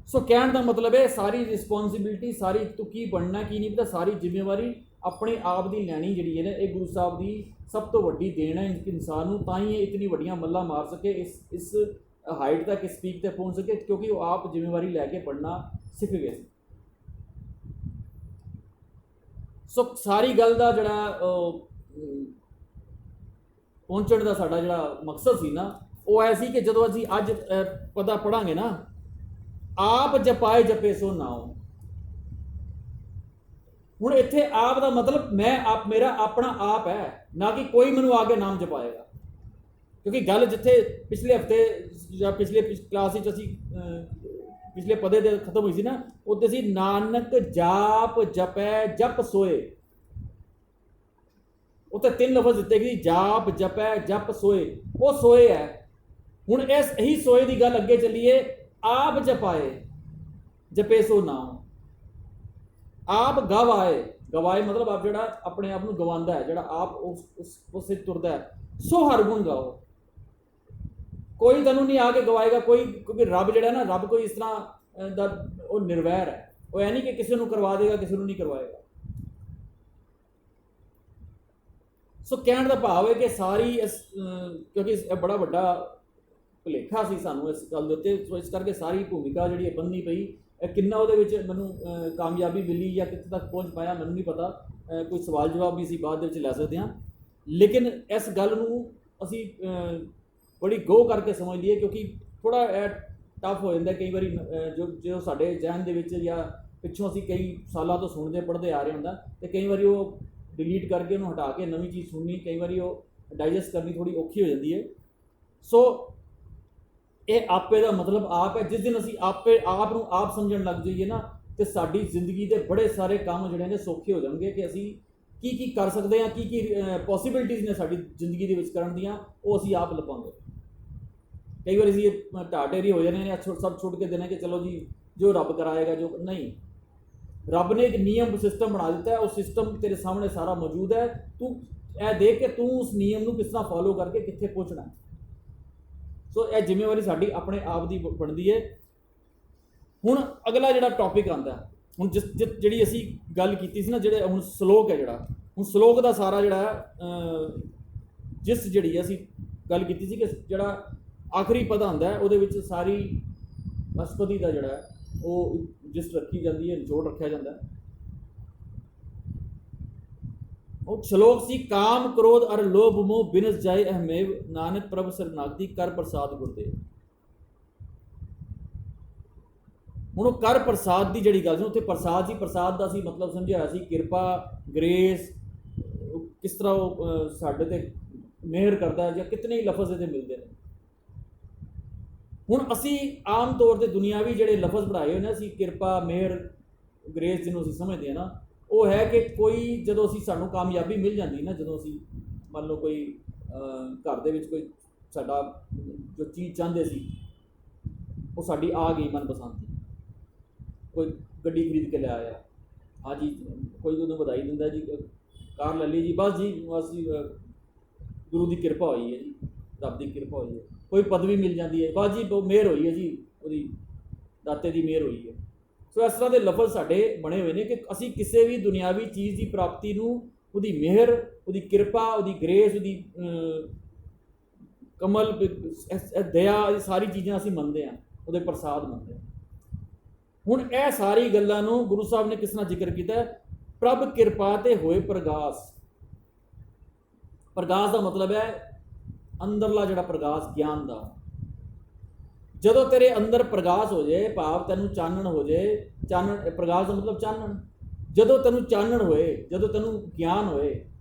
ਸੋ ਕਹਿਣ ਦਾ ਮਤਲਬ ਹੈ ਸਾਰੀ ਰਿਸਪੌਂਸਿਬਿਲਿਟੀ, ਸਾਰੀ ਤੂੰ ਕੀ ਬਣਨਾ ਕੀ ਨਹੀਂ ਪਤਾ, ਸਾਰੀ ਜ਼ਿੰਮੇਵਾਰੀ ਆਪਣੇ ਆਪ ਦੀ ਲੈਣੀ ਜਿਹੜੀ ਹੈ ਨਾ, ਇਹ ਗੁਰੂ ਸਾਹਿਬ ਦੀ ਸਭ ਤੋਂ ਵੱਡੀ ਦੇਣ ਹੈ ਇਨਸਾਨ ਨੂੰ। ਤਾਂ ਹੀ ਇਹ ਇਤਨੀ ਵੱਡੀਆਂ ਮੱਲਾਂ ਮਾਰ ਸਕੇ, ਇਸ ਹਾਈਟ ਤੱਕ, ਇਸ ਪੀਕ ਤੇ ਪਹੁੰਚ ਸਕੇ, ਕਿਉਂਕਿ ਉਹ ਆਪ ਜ਼ਿੰਮੇਵਾਰੀ ਲੈ ਕੇ ਪੜ੍ਹਨਾ ਸਿੱਖ ਗਏ ਸੀ। ਸੋ ਸਾਰੀ ਗੱਲ ਦਾ ਜਿਹੜਾ ਪਹੁੰਚਣ ਦਾ ਸਾਡਾ ਜਿਹੜਾ ਮਕਸਦ ਸੀ ਨਾ ਉਹ ਐ ਸੀ ਕਿ ਜਦੋਂ ਅਸੀਂ ਅੱਜ ਪਤਾ ਪੜਾਂਗੇ ਨਾ, ਆਪ ਜਪਾਏ ਜਪੇ ਸੋ ਨਾਉ। ਹੁਣ ਇੱਥੇ ਆਪ ਦਾ ਮਤਲਬ ਮੈਂ ਆਪ, ਮੇਰਾ ਆਪਣਾ ਆਪ ਹੈ, ਨਾ ਕਿ ਕੋਈ ਮੈਨੂੰ ਆ ਕੇ ਨਾਮ ਜਪਾਏਗਾ। ਕਿਉਂਕਿ ਗੱਲ ਜਿੱਥੇ ਪਿਛਲੇ ਹਫਤੇ ਜਾਂ ਪਿਛਲੇ ਕਲਾਸ ਵਿੱਚ ਅਸੀਂ ਪਿਛਲੇ ਪਦੇ ਤੇ ਖਤਮ ਹੋਈ ਸੀ ਨਾ, ਉੱਥੇ ਸੀ ਨਾਨਕ ਜਾਪ ਜਪੈ ਜਪ ਸੋਏ। ਉੱਥੇ 3 ਲਫ਼ਜ਼ ਦਿੱਤੇ ਕਿ ਜਾਪ ਜਪੈ ਜਪ ਸੋਏ, ਉਹ ਸੋਏ ਹੈ। ਹੁਣ ਇਸ ਇਹੀ ਸੋਏ ਦੀ ਗੱਲ ਅੱਗੇ ਚੱਲੀਏ, ਆਪ ਜਪਾਏ ਜਪੇ ਸੋ ਨਾਮ, ਆਪ ਗਵਾਏ। ਗਵਾਏ ਮਤਲਬ ਆਪ ਜਿਹੜਾ ਆਪਣੇ ਆਪ ਨੂੰ ਗਵਾਉਂਦਾ ਹੈ, ਜਿਹੜਾ ਆਪ ਉਸ ਤੁਰਦਾ ਹੈ। ਸੋ ਹਰ ਗੁਣ ਗਾਓ, ਕੋਈ ਤੈਨੂੰ ਨਹੀਂ ਆ ਕੇ ਗਵਾਏਗਾ ਕੋਈ, ਕਿਉਂਕਿ ਰੱਬ ਜਿਹੜਾ ਨਾ, ਰੱਬ ਕੋਈ ਇਸ ਤਰ੍ਹਾਂ ਦਾ ਉਹ ਨਿਰਵੈਰ ਹੈ। ਉਹ ਇਹ ਨਹੀਂ ਕਿ ਕਿਸੇ ਨੂੰ ਕਰਵਾ ਦੇਗਾ, ਕਿਸੇ ਨੂੰ ਨਹੀਂ ਕਰਵਾਏਗਾ। ਸੋ ਕਹਿਣ ਦਾ ਭਾਵ ਹੈ ਕਿ ਸਾਰੀ ਇਸ ਕਿਉਂਕਿ ਇਹ ਬੜਾ ਵੱਡਾ ਭੁਲੇਖਾ ਸੀ ਸਾਨੂੰ ਇਸ ਗੱਲ ਦੇ ਉੱਤੇ, ਸੋ ਇਸ ਕਰਕੇ ਸਾਰੀ ਭੂਮਿਕਾ ਜਿਹੜੀ ਬੰਨ੍ਹਣੀ ਪਈ। ਕਿੰਨਾ ਉਹਦੇ ਵਿੱਚ ਮੈਨੂੰ ਕਾਮਯਾਬੀ ਮਿਲੀ ਜਾਂ ਕਿੱਥੇ ਤੱਕ ਪਹੁੰਚ ਪਾਇਆ ਮੈਨੂੰ ਨਹੀਂ ਪਤਾ, ਕੋਈ ਸਵਾਲ ਜਵਾਬ ਵੀ ਅਸੀਂ ਬਾਅਦ ਦੇ ਵਿੱਚ ਲੈ ਸਕਦੇ ਹਾਂ। ਲੇਕਿਨ ਇਸ ਗੱਲ ਨੂੰ ਅਸੀਂ ਬੜੀ ਗੋ ਕਰਕੇ ਸਮਝ ਲਈਏ, ਕਿਉਂਕਿ ਥੋੜ੍ਹਾ ਟਫ ਹੋ ਜਾਂਦਾ ਕਈ ਵਾਰੀ, ਜੋ ਸਾਡੇ ਜ਼ਹਿਨ ਦੇ ਵਿੱਚ ਜਾਂ ਪਿੱਛੋਂ ਅਸੀਂ ਕਈ ਸਾਲਾਂ ਤੋਂ ਸੁਣਦੇ ਪੜ੍ਹਦੇ ਆ ਰਹੇ ਹੁੰਦਾ, ਅਤੇ ਕਈ ਵਾਰੀ ਉਹ ਡਿਲੀਟ ਕਰਕੇ ਉਹਨੂੰ ਹਟਾ ਕੇ ਨਵੀਂ ਚੀਜ਼ ਸੁਣਨੀ, ਕਈ ਵਾਰੀ ਉਹ ਡਾਈਜੈਸਟ ਕਰਨੀ ਥੋੜ੍ਹੀ ਔਖੀ ਹੋ ਜਾਂਦੀ ਹੈ। ਸੋ ਇਹ ਆਪੇ ਦਾ ਮਤਲਬ ਆਪ ਹੈ। ਜਿਸ ਦਿਨ ਅਸੀਂ ਆਪ ਨੂੰ ਆਪ ਸਮਝਣ ਲੱਗ ਜਾਈਏ ਨਾ, ਤੇ ਸਾਡੀ ਜ਼ਿੰਦਗੀ ਦੇ ਬੜੇ ਸਾਰੇ ਕੰਮ ਜਿਹੜੇ ਨੇ ਸੌਖੇ ਹੋ ਜਾਣਗੇ ਕਿ ਅਸੀਂ ਕੀ ਕਰ ਸਕਦੇ ਹਾਂ, ਕੀ ਪੋਸੀਬਿਲਿਟੀਜ਼ ਨੇ ਸਾਡੀ ਜ਼ਿੰਦਗੀ ਦੇ ਵਿੱਚ ਕਰਨ ਦੀਆਂ, ਉਹ ਅਸੀਂ ਆਪ ਲੱਭਾਂਗੇ। ਕਈ ਵਾਰ ਅਸੀਂ ਢਾਟੇਰੀ ਹੋ ਜਾਂਦੇ ਨੇ, ਸਭ ਛੁੱਟ ਕੇ ਦੇਣੇ ਕਿ ਚਲੋ ਜੀ ਜੋ ਰੱਬ ਕਰਾਏਗਾ, ਜੋ ਨਹੀਂ। ਰੱਬ ਨੇ ਇੱਕ ਨਿਯਮ ਸਿਸਟਮ ਬਣਾ ਦਿੱਤਾ ਹੈ, ਉਹ ਸਿਸਟਮ ਤੇਰੇ ਸਾਹਮਣੇ ਸਾਰਾ ਮੌਜੂਦ ਹੈ। ਤੂੰ ਇਹ ਦੇਖ ਕੇ ਤੂੰ ਉਸ ਨਿਯਮ ਨੂੰ ਕਿਸ ਤਰ੍ਹਾਂ ਫੋਲੋ ਕਰਕੇ ਕਿੱਥੇ ਪਹੁੰਚਣਾ। ਸੋ ਇਹ ਜ਼ਿੰਮੇਵਾਰੀ ਸਾਡੀ ਆਪਣੇ ਆਪ ਦੀ ਬਣਦੀ ਹੈ। ਹੁਣ ਅਗਲਾ ਜਿਹੜਾ ਟੌਪਿਕ ਆਉਂਦਾ, ਹੁਣ ਜਿਹੜੀ ਅਸੀਂ ਗੱਲ ਕੀਤੀ ਸੀ ਨਾ, ਜਿਹੜੇ ਹੁਣ ਸਲੋਕ ਹੈ, ਜਿਹੜਾ ਹੁਣ ਸਲੋਕ ਦਾ ਸਾਰਾ ਜਿਹੜਾ ਜਿਸ ਜਿਹੜੀ ਅਸੀਂ ਗੱਲ ਕੀਤੀ ਸੀ ਕਿ ਜਿਹੜਾ ਆਖਰੀ ਪਦ ਆਉਂਦਾ ਹੈ ਉਹਦੇ ਵਿੱਚ ਸਾਰੀ ਅਸ਼ਪਦੀ ਦਾ ਜਿਹੜਾ ਉਹ ਜਿਸ ਰੱਖੀ ਜਾਂਦੀ ਹੈ, ਨਿਚੋੜ ਰੱਖਿਆ ਜਾਂਦਾ ਹੈ। ਉਹ ਸ਼ਲੋਕ ਸੀ, ਕਾਮ ਕ੍ਰੋਧ ਅਰ ਲੋਭ ਮੋਹ ਬਿਨਸ ਜਾਏ ਅਹਮੇਵ, ਨਾਨਕ ਪ੍ਰਭ ਸਰਨਾਗਤੀ ਕਰ ਪ੍ਰਸਾਦ ਗੁਰਦੇਵ। ਹੁਣ ਉਹ ਕਰ ਪ੍ਰਸਾਦ ਦੀ ਜਿਹੜੀ ਗੱਲ ਸੀ, ਉੱਥੇ ਪ੍ਰਸਾਦ ਸੀ, ਪ੍ਰਸਾਦ ਦਾ ਅਸੀਂ ਮਤਲਬ ਸਮਝਿਆ ਸੀ ਕਿਰਪਾ, ਗ੍ਰੇਸ, ਕਿਸ ਤਰ੍ਹਾਂ ਉਹ ਸਾਡੇ ਤੇ ਮਿਹਰ ਕਰਦਾ, ਜਾਂ ਕਿਤਨੇ ਹੀ ਲਫ਼ਜ਼ ਇਹਦੇ ਮਿਲਦੇ ਨੇ। ਹੁਣ ਅਸੀਂ ਆਮ ਤੌਰ ਤੇ ਦੁਨਿਆਵੀ ਜਿਹੜੇ ਲਫ਼ਜ਼ ਪੜ੍ਹਾਏ ਹੋਏ ਨੇ, ਅਸੀਂ ਕਿਰਪਾ, ਮਿਹਰ, ਗ੍ਰੇਸ ਜਿਹਨੂੰ ਅਸੀਂ ਸਮਝਦੇ ਹਾਂ ਨਾ, ਉਹ ਹੈ ਕਿ ਕੋਈ ਜਦੋਂ ਅਸੀਂ ਸਾਨੂੰ ਕਾਮਯਾਬੀ ਮਿਲ ਜਾਂਦੀ ਨਾ, ਜਦੋਂ ਅਸੀਂ ਮੰਨ ਲਓ ਕੋਈ ਘਰ ਦੇ ਵਿੱਚ ਕੋਈ ਸਾਡਾ ਜੋ ਚੀਜ਼ ਚਾਹੁੰਦੇ ਸੀ ਉਹ ਸਾਡੀ ਆ ਗਈ ਮਨਪਸੰਦ ਦੀ, ਕੋਈ ਗੱਡੀ ਖਰੀਦ ਕੇ ਲੈ ਆਇਆ, ਹਾਂ ਜੀ, ਕੋਈ ਉਹਨੂੰ ਵਧਾਈ ਦਿੰਦਾ ਜੀ, ਕਾਰ ਲੈ ਲਈ ਜੀ, ਬਸ ਜੀ ਅਸੀਂ ਗੁਰੂ ਦੀ ਕਿਰਪਾ ਹੋਈ ਹੈ ਜੀ, ਰੱਬ ਦੀ ਕਿਰਪਾ ਹੋਈ ਹੈ। ਕੋਈ ਪਦਵੀ ਮਿਲ ਜਾਂਦੀ ਹੈ, ਬਸ ਜੀ ਮਿਹਰ ਹੋਈ ਹੈ ਜੀ, ਉਹਦੀ ਦਾਤੇ ਦੀ ਮਿਹਰ ਹੋਈ ਹੈ। ਸੋ ਇਸ ਤਰ੍ਹਾਂ ਦੇ ਲਫ਼ਜ਼ ਸਾਡੇ ਬਣੇ ਹੋਏ ਨੇ ਕਿ ਅਸੀਂ ਕਿਸੇ ਵੀ ਦੁਨਿਆਵੀ ਚੀਜ਼ ਦੀ ਪ੍ਰਾਪਤੀ ਨੂੰ ਉਹਦੀ ਮਿਹਰ, ਉਹਦੀ ਕਿਰਪਾ, ਉਹਦੀ ਗ੍ਰੇਸ, ਉਹਦੀ ਕਮਲ, ਦਇਆ, ਇਹ ਸਾਰੀ ਚੀਜ਼ਾਂ ਅਸੀਂ ਮੰਨਦੇ ਹਾਂ, ਉਹਦੇ ਪ੍ਰਸਾਦ ਮੰਨਦੇ ਹਾਂ। ਹੁਣ ਇਹ ਸਾਰੀ ਗੱਲਾਂ ਨੂੰ ਗੁਰੂ ਸਾਹਿਬ ਨੇ ਕਿਸ ਤਰ੍ਹਾਂ ਜ਼ਿਕਰ ਕੀਤਾ, ਪ੍ਰਭ ਕਿਰਪਾ ਤੇ ਹੋਏ ਪ੍ਰਗਾਸ। ਪ੍ਰਗਾਸ ਦਾ ਮਤਲਬ ਹੈ ਅੰਦਰਲਾ ਜਿਹੜਾ ਪ੍ਰਗਾਸ ਗਿਆਨ ਦਾ। ਜਦੋਂ ਤੇਰੇ ਅੰਦਰ ਪ੍ਰਗਾਸ ਹੋ ਜਾਏ, ਭਾਵ ਤੈਨੂੰ ਚਾਨਣ ਹੋ ਜਾਏ, ਚਾਨਣ, ਪ੍ਰਗਾਸ ਦਾ ਮਤਲਬ ਚਾਨਣ, ਜਦੋਂ ਤੈਨੂੰ ਚਾਨਣ ਹੋਏ, ਜਦੋਂ ਤੈਨੂੰ ਗਿਆਨ ਹੋਏ,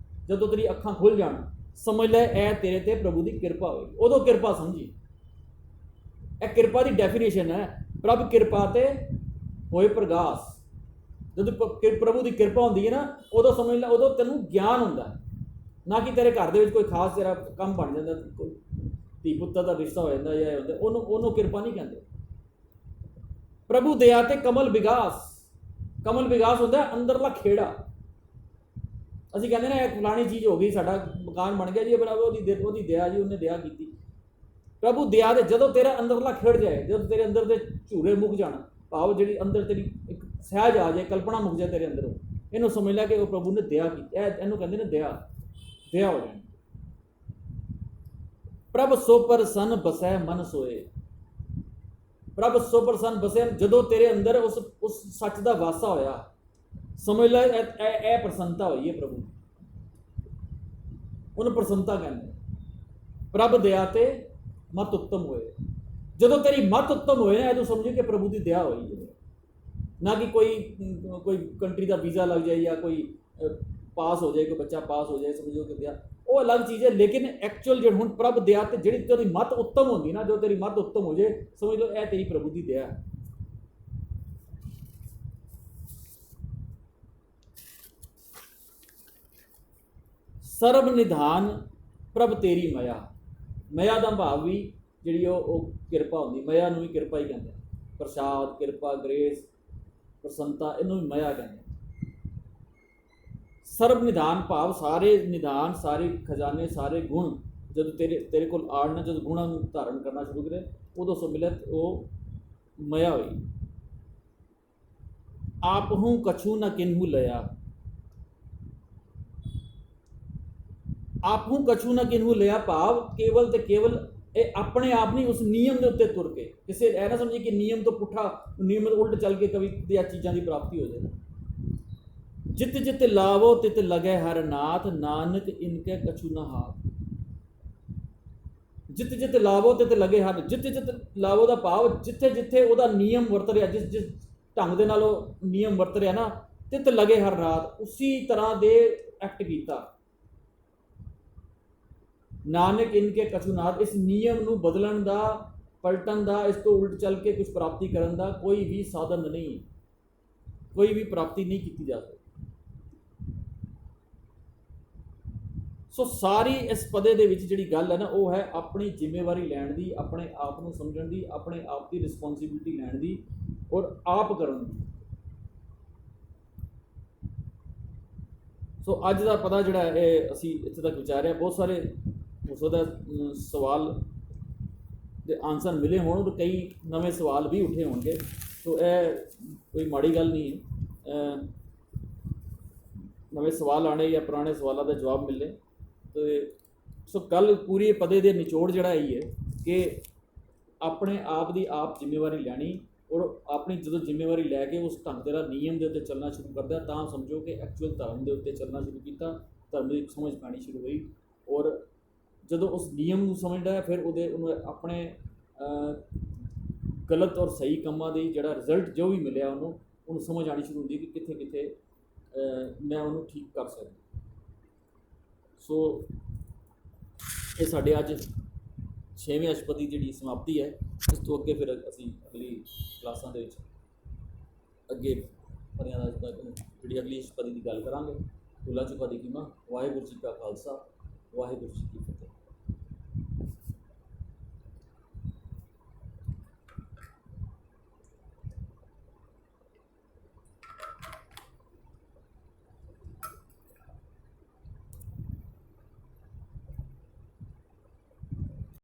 ਜਦੋਂ ਤੇਰੀ ਅੱਖਾਂ ਖੁੱਲ ਜਾਣ, ਸਮਝ ਲੈ ਇਹ ਤੇਰੇ ਤੇ ਪ੍ਰਭੂ ਦੀ ਕਿਰਪਾ ਹੋਈ, ਉਦੋਂ ਕਿਰਪਾ ਸਮਝੀ। ਇਹ ਕਿਰਪਾ ਦੀ ਡੈਫੀਨੇਸ਼ਨ ਹੈ, ਪ੍ਰਭ ਕਿਰਪਾ ਤੇ ਹੋਏ ਪ੍ਰਗਾਸ। ਜਦੋਂ ਪ੍ਰਭੂ ਦੀ ਕਿਰਪਾ ਹੁੰਦੀ ਹੈ ਨਾ, ਉਦੋਂ ਸਮਝ ਲੈ, ਉਦੋਂ ਤੈਨੂੰ ਗਿਆਨ ਹੁੰਦਾ, ਨਾ ਕਿ ਤੇਰੇ ਘਰ ਦੇ ਵਿੱਚ ਕੋਈ ਖਾਸ ਤੇਰਾ ਕੰਮ ਬਣ ਜਾਂਦਾ, ਧੀ ਪੁੱਤਰ ਦਾ ਰਿਸ਼ਤਾ ਹੋ ਜਾਂਦਾ ਜਾਂ ਹੁੰਦਾ, ਉਹਨੂੰ ਕਿਰਪਾ ਨਹੀਂ ਕਹਿੰਦੇ। ਪ੍ਰਭੂ ਦਇਆ ਤੇ ਕਮਲ ਵਿਗਾਸ। ਕਮਲ ਵਿਗਾਸ ਹੁੰਦਾ ਅੰਦਰਲਾ ਖੇੜਾ। ਅਸੀਂ ਕਹਿੰਦੇ ਨੇ ਇੱਕ ਫਲਾਣੀ ਚੀਜ਼ ਹੋ ਗਈ, ਸਾਡਾ ਮਕਾਨ ਬਣ ਗਿਆ ਜੀ, ਉਹਦੀ ਦਇਆ ਜੀ, ਉਹਨੇ ਦਇਆ ਕੀਤੀ। ਪ੍ਰਭੂ ਦਇਆ ਦੇ ਜਦੋਂ ਤੇਰਾ ਅੰਦਰਲਾ ਖੇੜ ਜਾਏ, ਜਦੋਂ ਤੇਰੇ ਅੰਦਰ ਦੇ ਝੂਰੇ ਮੁੱਕ ਜਾਣ, ਭਾਵ ਜਿਹੜੀ ਅੰਦਰ ਤੇਰੀ ਇੱਕ ਸਹਿਜ ਆ ਜਾਏ, ਕਲਪਨਾ ਮੁੱਕ ਜਾਏ ਤੇਰੇ ਅੰਦਰੋਂ, ਇਹਨੂੰ ਸਮਝ ਲੈ ਕਿ ਉਹ ਪ੍ਰਭੂ ਨੇ ਦਇਆ ਕੀਤੀ। ਇਹਨੂੰ ਕਹਿੰਦੇ ਨੇ ਦਇਆ ਹੋ ਜਾਣੀ। ਪ੍ਰਭ ਸੋ ਪ੍ਰਸੰਨ ਬਸੈ ਮਨ ਸੋਏ। ਪ੍ਰਭ ਸੋ ਪ੍ਰਸੰਨ ਬਸੈ, ਜਦੋਂ ਤੇਰੇ ਅੰਦਰ ਉਸ ਸੱਚ ਦਾ ਵਾਸਾ ਹੋਇਆ, ਸਮਝ ਲੈ ਇਹ ਪ੍ਰਸੰਨਤਾ ਹੋਈ ਹੈ ਪ੍ਰਭੂ, ਉਹਨੂੰ ਪ੍ਰਸੰਨਤਾ ਕਹਿੰਦੇ। ਪ੍ਰਭ ਦਇਆ ਤੇ ਮਤ ਉੱਤਮ ਹੋਏ। ਜਦੋਂ ਤੇਰੀ ਮਤ ਉੱਤਮ ਹੋਏ ਨਾ, ਇਹਨੂੰ ਸਮਝੋ ਕਿ ਪ੍ਰਭੂ ਦੀ ਦਇਆ ਹੋਈ ਹੈ। ਨਾ ਕਿ ਕੋਈ ਕੰਟਰੀ ਦਾ ਵੀਜ਼ਾ ਲੱਗ ਜਾਏ ਜਾਂ ਕੋਈ ਪਾਸ ਹੋ ਜਾਏ, ਕੋਈ ਬੱਚਾ ਪਾਸ ਹੋ ਜਾਏ, ਸਮਝੋ ਕਿ ਦਇਆ, ਉਹ ਅਲੱਗ ਚੀਜ਼ ਹੈ। ਲੇਕਿਨ ਐਕਚੁਅਲ ਜਿਹੜਾ ਹੁਣ ਪ੍ਰਭ ਦਇਆ ਤੇ ਜਿਹੜੀ ਤੇਰੀ ਮਤ ਉੱਤਮ ਹੁੰਦੀ ਨਾ, ਜੋ ਤੇਰੀ ਮਤ ਉੱਤਮ ਹੋ ਜਾਏ, ਸਮਝ ਲਓ ਇਹ ਤੇਰੀ ਪ੍ਰਭੂ ਦੀ ਦਇਆ ਹੈ। ਸਰਬ ਨਿਧਾਨ ਪ੍ਰਭ ਤੇਰੀ ਮਾਇਆ। ਮਾਇਆ ਦਾ ਭਾਵ ਵੀ ਜਿਹੜੀ ਉਹ ਕਿਰਪਾ ਹੁੰਦੀ, ਮਾਇਆ ਨੂੰ ਵੀ ਕਿਰਪਾ ਹੀ ਕਹਿੰਦੇ। ਪ੍ਰਸਾਦ, ਕਿਰਪਾ, ਗ੍ਰੇਸ, ਪ੍ਰਸੰਨਤਾ, ਇਹਨੂੰ ਵੀ ਮਾਇਆ ਕਹਿੰਦੇ। ਸਰਬ ਨਿਧਾਨ ਭਾਵ ਸਾਰੇ ਨਿਧਾਨ, ਸਾਰੇ ਖਜ਼ਾਨੇ, ਸਾਰੇ ਗੁਣ ਜਦੋਂ ਤੇਰੇ ਕੋਲ ਆੜਨਾ, ਜਦੋਂ ਗੁਣਾਂ ਨੂੰ ਧਾਰਨ ਕਰਨਾ ਸ਼ੁਰੂ ਕਰੇ, ਉਦੋਂ ਸਮਿਲਤ ਉਹ ਮਾਇਆ ਹੋਈ। ਆਪਹੁ ਕਛੂ ਨ ਕਿਨਹੂ ਲਿਆ। ਆਪਹੁ ਕਛੂ ਨ ਕਿਨਹੂ ਲਿਆ ਭਾਵ ਕੇਵਲ ਤੇ ਕੇਵਲ ਇਹ ਆਪਣੇ ਆਪ ਨਹੀਂ, ਉਸ ਨਿਯਮ ਦੇ ਉੱਤੇ ਤੁਰ ਕੇ। ਕਿਸੇ ਇਹ ਨਾ ਸਮਝੀ ਕਿ ਨਿਯਮ ਤੋਂ ਪੁੱਠਾ, ਨਿਯਮ ਤੋਂ ਉਲਟ ਚੱਲ ਕੇ ਕਵੀ ਦੀਆਂ ਚੀਜ਼ਾਂ ਦੀ ਪ੍ਰਾਪਤੀ ਹੋ ਜਾਏ। ਜਿਤ ਜਿਤ ਲਾਵੋ ਤਿਤ ਲਗੇ ਹਰ ਨਾਥ, ਨਾਨਕ ਇਨਕੇ ਕਛੂ ਨ ਹਾਥ। ਜਿਤ ਜਿਤ ਲਾਵੋ ਤਿਤ ਲਗੇ ਹਰ, ਜਿਤ ਜਿਤ ਲਾਵੋ ਦਾ ਭਾਵ ਜਿੱਥੇ ਜਿੱਥੇ ਉਹਦਾ ਨਿਯਮ ਵਰਤ ਰਿਹਾ, ਜਿਸ ਢੰਗ ਦੇ ਨਾਲ ਉਹ ਨਿਯਮ ਵਰਤ ਰਿਹਾ ਨਾ, ਤਿਤ ਲਗੇ ਹਰ ਰਾਤ, ਉਸੀ ਤਰ੍ਹਾਂ ਦੇ ਐਕਟ ਕੀਤਾ। ਨਾਨਕ ਇਨਕੇ ਕਛੂ ਨਾਥ, ਇਸ ਨਿਯਮ ਨੂੰ ਬਦਲਣ ਦਾ, ਪਲਟਣ ਦਾ, ਇਸ ਤੋਂ ਉਲਟ ਚੱਲ ਕੇ ਕੁਝ ਪ੍ਰਾਪਤੀ ਕਰਨ ਦਾ ਕੋਈ ਵੀ ਸਾਧਨ ਨਹੀਂ, ਕੋਈ ਵੀ ਪ੍ਰਾਪਤੀ ਨਹੀਂ ਕੀਤੀ ਜਾ ਸਕਦੀ। ਸੋ ਸਾਰੀ ਇਸ ਪਦੇ ਦੇ ਵਿੱਚ ਜਿਹੜੀ ਗੱਲ ਹੈ ਨਾ, ਉਹ ਹੈ ਆਪਣੀ ਜ਼ਿੰਮੇਵਾਰੀ ਲੈਣ ਦੀ, ਆਪਣੇ ਆਪ ਨੂੰ ਸਮਝਣ ਦੀ, ਆਪਣੇ ਆਪ ਦੀ ਰਿਸਪੌਂਸਿਬਿਲਿਟੀ ਲੈਣ ਦੀ ਔਰ ਆਪ ਕਰਨ ਦੀ। ਸੋ ਅੱਜ ਦਾ ਪਤਾ ਜਿਹੜਾ ਇਹ ਅਸੀਂ ਇੱਥੇ ਤੱਕ ਵਿਚਾਰਿਆ, ਬਹੁਤ ਸਾਰੇ ਹੋ ਸਕਦਾ ਸਵਾਲ ਦੇ ਆਨਸਰ ਮਿਲੇ ਹੋਣ ਔਰ ਕਈ ਨਵੇਂ ਸਵਾਲ ਵੀ ਉੱਠੇ ਹੋਣਗੇ। ਸੋ ਇਹ ਕੋਈ ਮਾੜੀ ਗੱਲ ਨਹੀਂ ਹੈ, ਨਵੇਂ ਸਵਾਲ ਆਣੇ ਜਾਂ ਪੁਰਾਣੇ ਸਵਾਲਾਂ ਦਾ ਜਵਾਬ ਮਿਲੇ। ਤੇ ਸੋ ਕੱਲ ਪੂਰੀ ਪਤੇ ਦੇ ਨਿਚੋੜ ਜਿਹੜਾ ਇਹੀ ਹੈ ਕਿ ਆਪਣੇ ਆਪ ਦੀ ਆਪ ਜ਼ਿੰਮੇਵਾਰੀ ਲੈਣੀ ਔਰ ਆਪਣੀ ਜਦੋਂ ਜ਼ਿੰਮੇਵਾਰੀ ਲੈ ਕੇ ਉਸ ਢੰਗ ਦੇ ਨਾਲ ਨਿਯਮ ਦੇ ਉੱਤੇ ਚੱਲਣਾ ਸ਼ੁਰੂ ਕਰਦਾ ਤਾਂ ਸਮਝੋ ਕਿ ਐਕਚੁਅਲ ਧਰਮ ਦੇ ਉੱਤੇ ਚੱਲਣਾ ਸ਼ੁਰੂ ਕੀਤਾ, ਧਰਮ ਦੀ ਸਮਝ ਪੈਣੀ ਸ਼ੁਰੂ ਹੋਈ। ਔਰ ਜਦੋਂ ਉਸ ਨਿਯਮ ਨੂੰ ਸਮਝਦਾ ਹੈ ਫਿਰ ਉਹਨੂੰ ਆਪਣੇ ਗਲਤ ਔਰ ਸਹੀ ਕੰਮਾਂ ਦੀ ਜਿਹੜਾ ਰਿਜ਼ਲਟ ਜੋ ਵੀ ਮਿਲਿਆ ਉਹਨੂੰ ਸਮਝ ਆਉਣੀ ਸ਼ੁਰੂ ਹੁੰਦੀ ਕਿ ਕਿੱਥੇ ਕਿੱਥੇ ਮੈਂ ਉਹਨੂੰ ਠੀਕ ਕਰ ਸਕਦਾ। ਸੋ ਇਹ ਸਾਡੇ ਅੱਜ 6ਵੇਂ ਅਸ਼ਟਪਦੀ ਜਿਹੜੀ ਸਮਾਪਤੀ ਹੈ। ਇਸ ਤੋਂ ਅੱਗੇ ਫਿਰ ਅਸੀਂ ਅਗਲੀ ਕਲਾਸਾਂ ਦੇ ਵਿੱਚ ਅੱਗੇ ਪਰਿਆਂ ਦਾ ਜਿਹੜੀ ਅਗਲੀ ਅਸ਼ਟਪਦੀ ਦੀ ਗੱਲ ਕਰਾਂਗੇ। ਭੁੱਲਾ ਚੁੱਕਾ ਦੀ ਕੀਮਾ। ਵਾਹਿਗੁਰੂ ਜੀ ਕਾ ਖਾਲਸਾ, ਵਾਹਿਗੁਰੂ ਜੀ ਕੀ ਫਤਿਹ।